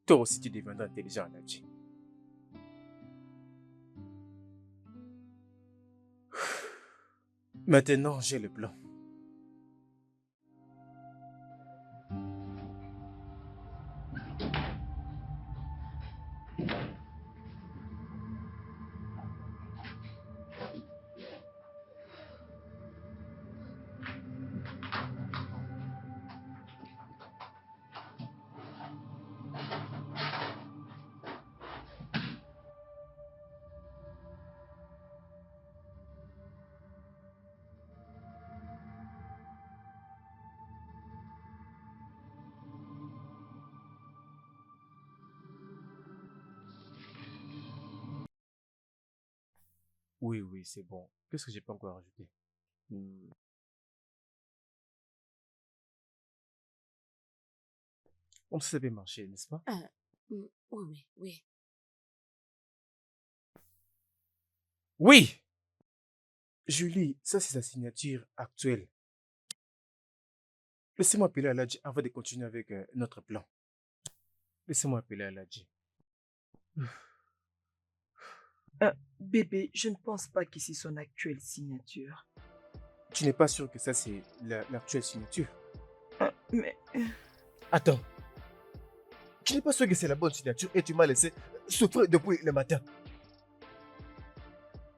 Toi aussi, tu deviendras intelligent, Nadji. Maintenant, j'ai le plan. Oui, oui, c'est bon. Qu'est-ce que j'ai pas encore ajouté? On savait marcher, n'est-ce pas? Ah, oui, oui, oui. Oui! Julie, ça c'est sa signature actuelle. Laissez-moi appeler Aladji avant de continuer avec notre plan. Laissez-moi appeler Aladji. Bébé, je ne pense pas que c'est son actuelle signature. Tu n'es pas sûr que ça c'est l'actuelle signature? Mais Attends. Tu n'es pas sûr que c'est la bonne signature et tu m'as laissé souffrir depuis le matin.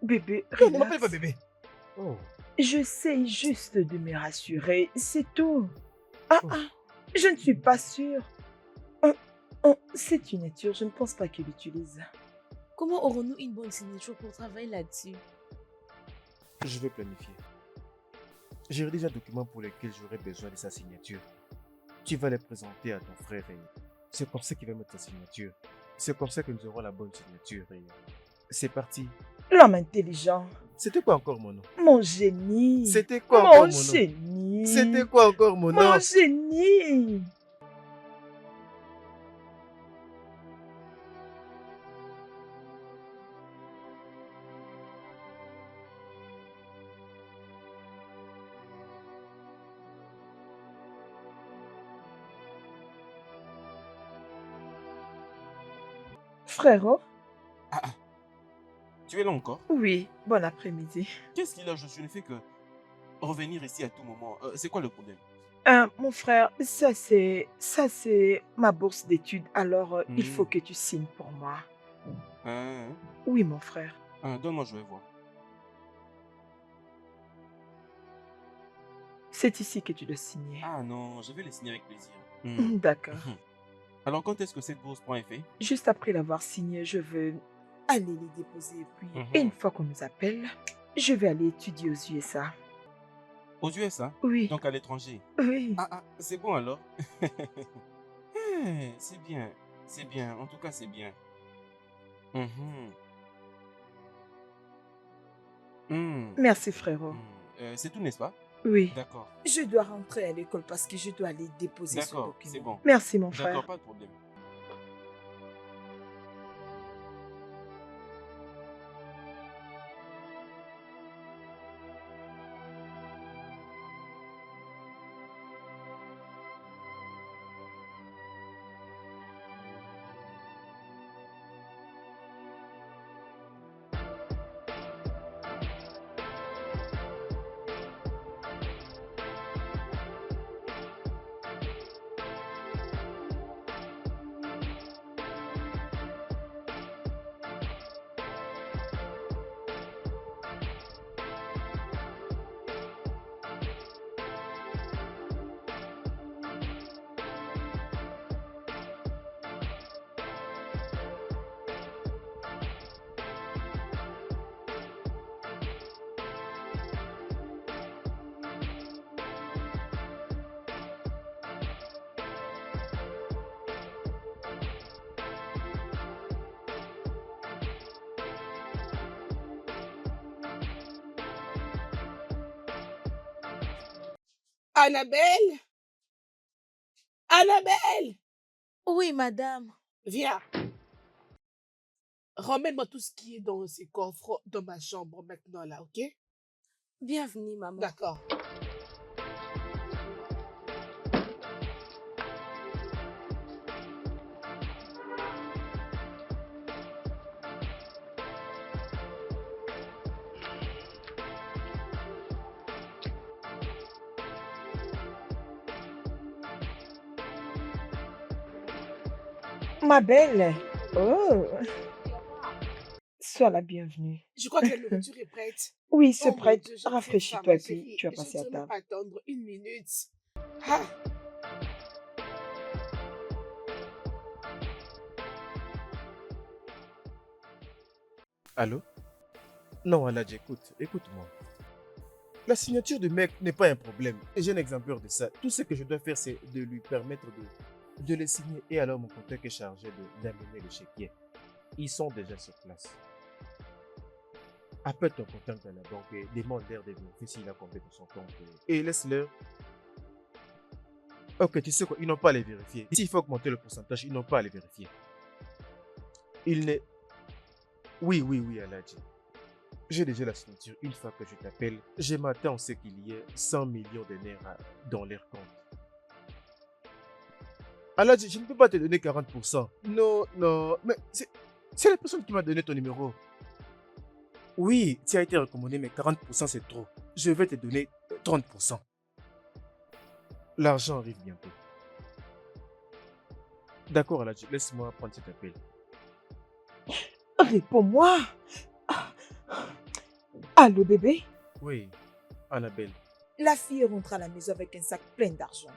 bébé, Non, ne m'appelle pas relax. bébé. Oh. J'essaie juste de me rassurer, c'est tout. Ah, Oh. ah, je ne suis pas sûre. Cette signature, je ne pense pas qu'il l'utilise. Comment aurons-nous une bonne signature pour travailler là-dessus? Je vais planifier. J'ai rédigé un document pour lequel j'aurai besoin de sa signature. Tu vas les présenter à ton frère et c'est comme ça qu'il va mettre sa signature. C'est comme ça que nous aurons la bonne signature et c'est parti. L'homme intelligent, C'était quoi encore mon nom? mon génie. C'était quoi encore Mon mon nom? génie. C'était quoi encore mon nom? Mon génie. Frérot? Ah, ah, tu es là encore? Oui, bon après-midi. Qu'est-ce qu'il a? Je ne fais que revenir ici à tout moment. C'est quoi le problème? Mon frère, ça c'est ma bourse d'études, alors il faut que tu signes pour moi. Hein? Oui, mon frère. Donne-moi, je vais voir. C'est ici que tu dois signer. Ah non, je vais les signer avec plaisir. D'accord. Alors, quand est-ce que cette bourse prend effet? Juste après l'avoir signé, je veux aller les déposer. Et puis, une fois qu'on nous appelle, je vais aller étudier aux USA. Aux USA? Oui, Donc à l'étranger? oui. Ah, c'est bon alors. C'est bien. C'est bien. En tout cas, c'est bien. Merci, frérot. C'est tout, n'est-ce pas? Oui. D'accord. Je dois rentrer à l'école parce que je dois aller déposer ce D'accord, document. c'est bon. Merci, mon frère. D'accord, pas de problème. Annabelle? Annabelle! Oui, madame. Viens. Ramène-moi tout ce qui est dans ces coffres dans ma chambre maintenant là, ok? Bienvenue, maman. D'accord. Ma belle. Oh, sois la bienvenue. Je crois que la nourriture est prête. Oui, c'est Oh mon prête. Dieu, je ne sais pas, Rafraîchis-toi ma et puis chérie. tu vas Je passer à ne même table. pas attendre une minute. Ah, Allô? Non, Aladji, écoute-moi. La signature du mec n'est pas un problème. Et j'ai un exemplaire de ça. Tout ce que je dois faire, c'est de lui permettre de le signer. Et alors, mon contact est chargé d'amener le chéquier. Ils sont déjà sur place. Appelle ton contact dans la banque et demande-leur de vérifier s'il a combien dans son compte. Et laisse-leur. Ok, tu sais quoi? Ils n'ont pas à les vérifier. S'il faut augmenter le pourcentage, ils n'ont pas à les vérifier. Il n'est. Oui, Aladji. J'ai déjà la signature. Une fois que je t'appelle, je m'attends à ce qu'il y ait 100 millions de naira dans leur compte. Aladji, je ne peux pas te donner 40%. Non, mais c'est la personne qui m'a donné ton numéro. Oui, tu as été recommandé, mais 40% c'est trop. Je vais te donner 30%. L'argent arrive bientôt. D'accord, Aladji, laisse-moi prendre cet appel. Réponds-moi. Allô, bébé? Oui, Annabelle, La fille rentre à la maison avec un sac plein d'argent.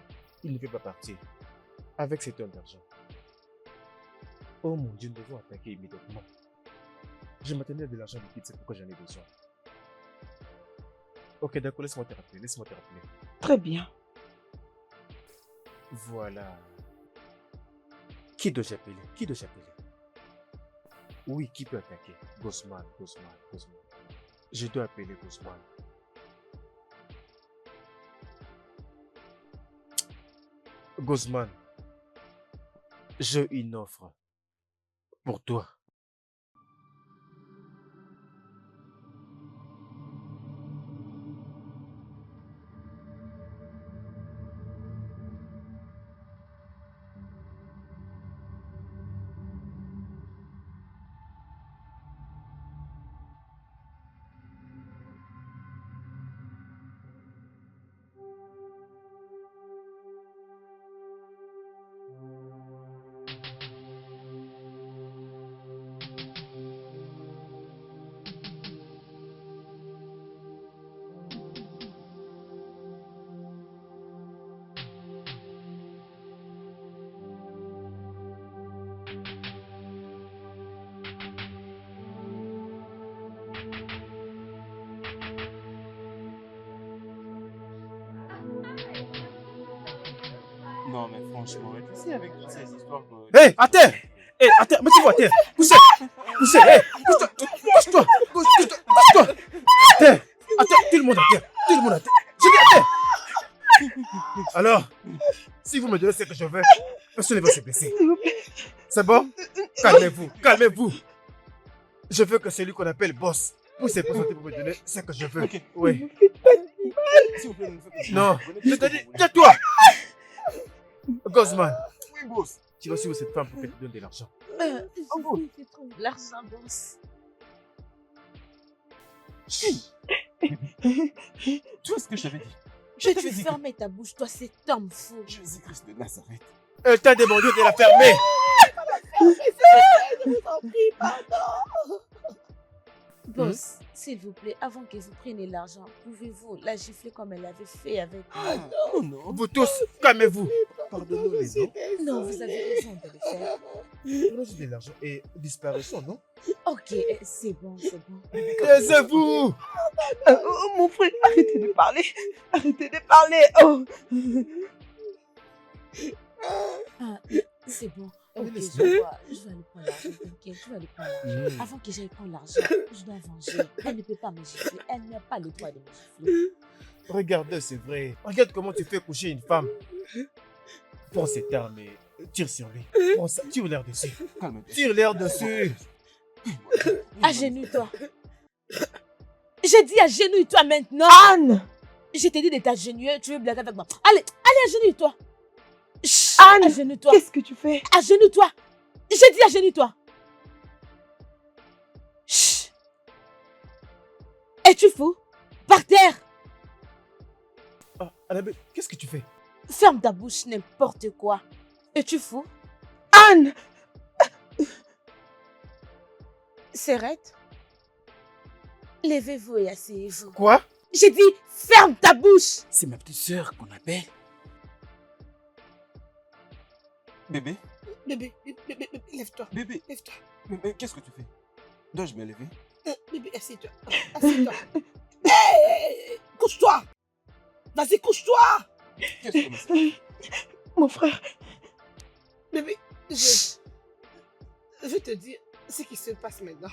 il ne peut pas partir avec cet homme d'argent. Oh mon Dieu, nous devons attaquer immédiatement. Je m'attendais à de l'argent liquide, c'est pourquoi j'en ai besoin. Ok, d'accord, laisse-moi te rappeler. Très bien. Voilà. Qui dois-je appeler? Oui, qui peut attaquer? Gosman. Je dois appeler Gosman. Gosman, j'ai une offre pour toi. Non, mais franchement, tu sais, avec toutes ces histoires Hé, à terre! Hé, à terre, mettez-vous à terre! Poussez! Hé, pousse-toi! À terre! À terre! Tout le monde à terre! Je dis à terre! Alors, si vous me donnez ce que je veux, personne ne va se blesser. C'est bon? Calmez-vous! Je veux que celui qu'on appelle boss puisse se présenter pour me donner ce que je veux. Ok. Oui. S'il vous plaît, ne me faites pas Non, Venez, je te vous dis, voulez. tais-toi! Gosman, Oui, boss. tu vas suivre cette femme pour qu'elle te donne de l'argent. Je vais trouver l'argent, boss. Chut. Tu vois ce que je t'avais dit? Je Tu t'avais veux dit fermer ta bouche, toi, cet homme fou. que Jésus-Christ de Nazareth. Elle t'a demandé de la fermer. je vous en prie, pardon. Boss, s'il vous plaît, avant que vous preniez l'argent, pouvez-vous la gifler comme elle avait fait avec moi? Oh non. Vous tous, calmez-vous. Pardonnons-les, non? Non, vous avez raison de le faire. Prenons de l'argent et disparaissons, non? Ok, c'est bon. Taisez-vous! Mon frère, arrêtez de parler. Oh. Ah, c'est bon. Ok, Allez, je vais aller prendre l'argent, t'inquiète, je vais aller prendre l'argent. Avant que j'aille prendre l'argent, je dois venger. Elle ne peut pas me gifler, elle n'a pas le droit de me gifler. Regarde, c'est vrai. Regarde comment tu fais coucher une femme. Prends cette arme et tire sur lui. Prends ça, tire l'air dessus. Calme-toi. Tire l'air dessus. Agenouille-toi. J'ai dit agenouille-toi maintenant. Anne! Je t'ai dit de t'agenouiller, tu veux blaguer avec moi. Allez, agenouille-toi. Chut, Anne! agenouille-toi. Qu'est-ce que tu fais? Agenouille-toi. J'ai dit agenouille-toi. Chut. Es-tu fou? Par terre. Ah, Annabelle, qu'est-ce que tu fais? Ferme ta bouche, n'importe quoi. Es-tu fou? Anne! Serrette. Levez-vous et asseyez-vous. Quoi? J'ai dit, ferme ta bouche. C'est ma petite sœur qu'on appelle. Bébé, Bébé, lève-toi. bébé, Lève-toi. mais qu'est-ce que tu fais? Dois-je me lever? Bébé, assieds-toi. Assieds-toi. Hey, couche-toi. Vas-y, couche-toi. Qu'est-ce que c'est? Mon frère, Bébé, je vais te dire ce qui se passe maintenant.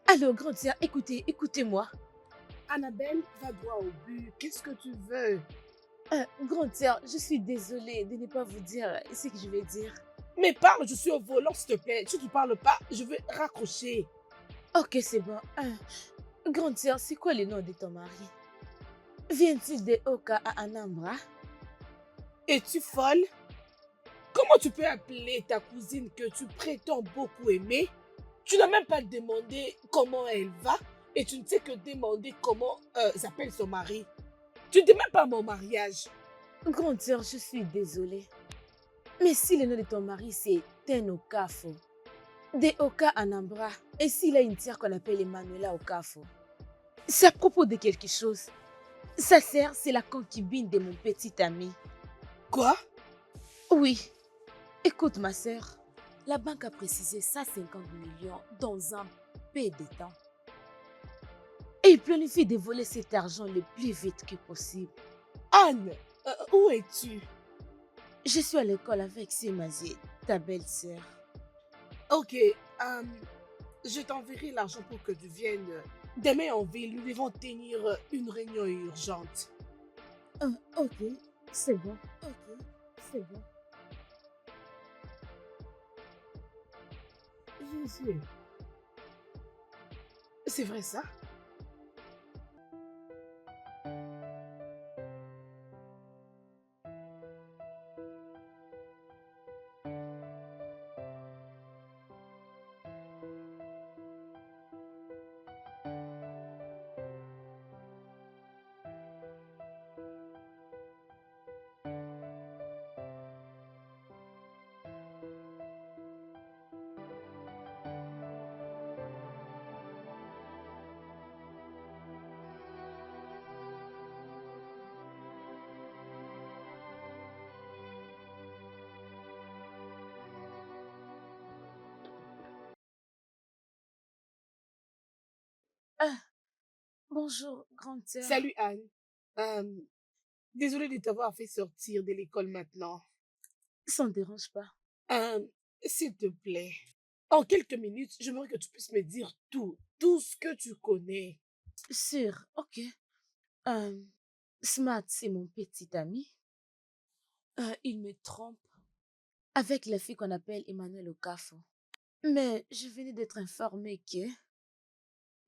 Alors, grande sœur, écoutez-moi. Annabelle, va droit au but. Qu'est-ce que tu veux? Grande sœur, je suis désolée de ne pas vous dire ce que je vais dire. Mais parle, je suis au volant, s'il te plaît. Si tu parles pas, je vais raccrocher. Ok, c'est bon. Grande sœur, c'est quoi le nom de ton mari? Vient-il de Oka à Anambra? Es-tu folle? Comment tu peux appeler ta cousine que tu prétends beaucoup aimer? Tu n'as même pas demandé comment elle va et tu ne sais que demander comment s'appelle son mari. Tu ne dis même pas mon mariage. Grande sœur, je suis désolée. Mais si le nom de ton mari c'est Ten Okafo, de Oka Anambra, et s'il a une sœur qu'on appelle Emmanuela Okafo, c'est à propos de quelque chose. Sa sœur, c'est la concubine de mon petit ami. Quoi? Oui. Écoute ma sœur, la banque a précisé 150 millions dans un peu de temps. Et il planifie de voler cet argent le plus vite que possible. Anne, où es-tu? Je suis à l'école avec Semazie, ta belle-sœur. Ok, je t'enverrai l'argent pour que tu viennes. Demain en ville, nous devons tenir une réunion urgente. Ok, c'est bon. Ok, c'est bon. Jésus. C'est vrai ça? Bonjour, grande sœur. Salut Anne. Désolée de t'avoir fait sortir de l'école maintenant. Ça ne dérange pas. S'il te plaît, en quelques minutes, j'aimerais que tu puisses me dire tout ce que tu connais. Sûr, ok. Smart, c'est mon petit ami. Il me trompe avec la fille qu'on appelle Emmanuel Okafo. Mais je venais d'être informée que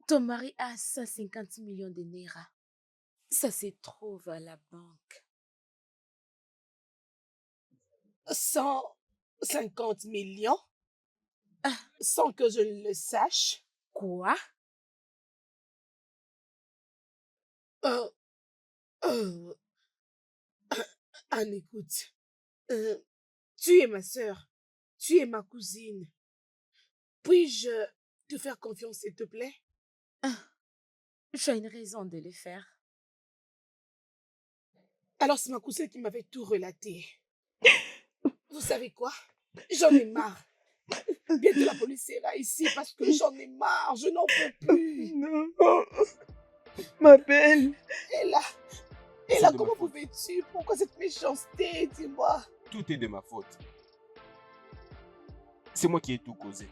ton mari a 150 millions de naira. Ça se trouve à la banque. 150 millions Ah, sans que je le sache. quoi? Euh, euh, Anne, écoute. Tu es ma sœur. Tu es ma cousine. Puis-je te faire confiance, s'il te plaît? Tu as une raison de le faire. Alors, c'est ma cousine qui m'avait tout relaté. Vous savez quoi? J'en ai marre. Bientôt la police sera ici parce que j'en ai marre. Je n'en peux plus. Non, ma belle. Et là, C'est de ma comment faute. pouvais-tu? Pourquoi cette méchanceté? Dis-moi. Tout est de ma faute. C'est moi qui ai tout causé.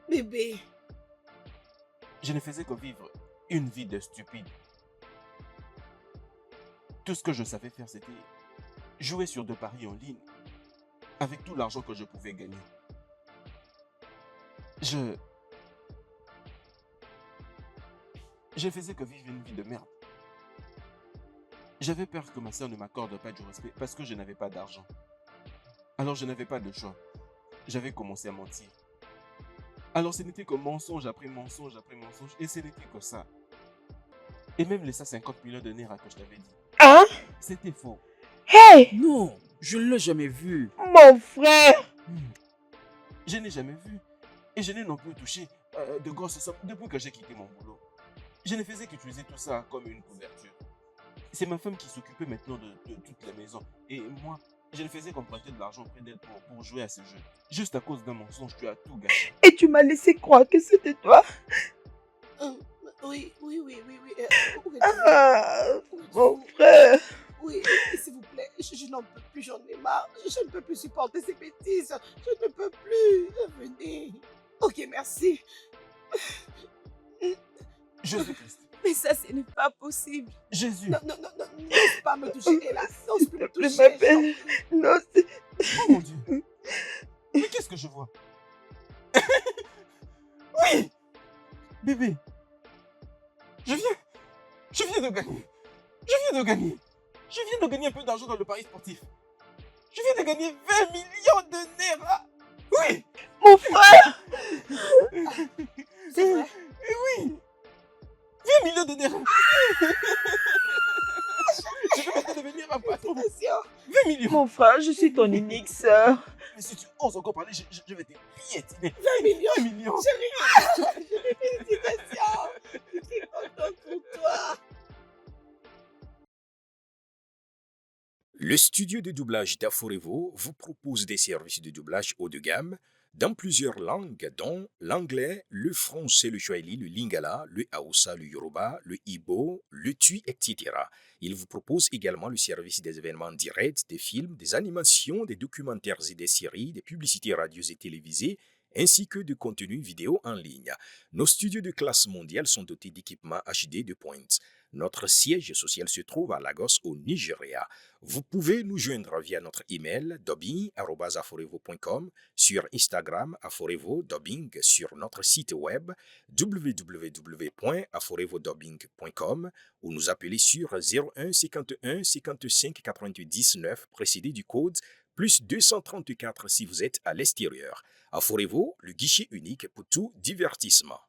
Bébé, Je ne faisais que vivre une vie de stupide. Tout ce que je savais faire, c'était jouer sur de paris en ligne avec tout l'argent que je pouvais gagner. Je faisais que vivre une vie de merde. J'avais peur que ma soeur ne m'accorde pas du respect parce que je n'avais pas d'argent. Alors je n'avais pas de choix. J'avais commencé à mentir. Alors ce n'était que mensonge après mensonge après mensonge et ce n'était que ça. Et même les 50 millions de naira que je t'avais dit, Hein? c'était faux. Hey, Non, je ne l'ai jamais vu. mon frère. Je n'ai jamais vu et je n'ai non plus touché de grosses sommes depuis que j'ai quitté mon boulot. Je ne faisais qu'utiliser tout ça comme une couverture. C'est ma femme qui s'occupait maintenant de toute la maison. Et moi, je ne faisais qu'emprunter de l'argent auprès d'elle pour jouer à ce jeu. Juste à cause d'un mensonge, tu as tout gâché. Et tu m'as laissé croire que c'était toi. oui. Où es-tu? Ah, Où es-tu? mon frère. Oui, s'il vous plaît, je n'en peux plus, j'en ai marre. Je ne peux plus supporter ces bêtises. Je ne peux plus. Venez. Ok, merci. Jésus-Christ. Mais ça, ce n'est pas possible. Jésus. Non, n'ose pas me toucher, hélas. N'ose plus me S'il te plaît, toucher. ma belle. Non, c'est... Oh mon Dieu. Mais qu'est-ce que je vois? Oui. Bébé. Je viens de gagner. Je viens de gagner un peu d'argent dans le pari sportif. Je viens de gagner 20 millions de naira. Oui. Mon frère. C'est vrai. Oui. 20 millions de naira. Je vais maintenant devenir un patron. Attention. 20 millions. Mon frère, je suis ton unique sœur. Mais si tu oses encore parler, je vais te piétiner. 20 millions. 20 millions. Chérie. Félicitations. Je suis contente pour toi. Le studio de doublage d'Aforevo vous propose des services de doublage haut de gamme dans plusieurs langues, dont l'anglais, le français, le swahili, le lingala, le haoussa, le yoruba, le ibo, le tui, etc. Il vous propose également le service des événements directs, des films, des animations, des documentaires et des séries, des publicités radio et télévisées, ainsi que de contenus vidéo en ligne. Nos studios de classe mondiale sont dotés d'équipements HD de pointe. Notre siège social se trouve à Lagos, au Nigeria. Vous pouvez nous joindre via notre email dubbing@aforevo.com, sur Instagram Aforevo Dubbing, sur notre site web www.aforevodubbing.com ou nous appeler sur 01 51 55 90 9 précédé du code plus 234 si vous êtes à l'extérieur. Aforevo, le guichet unique pour tout divertissement.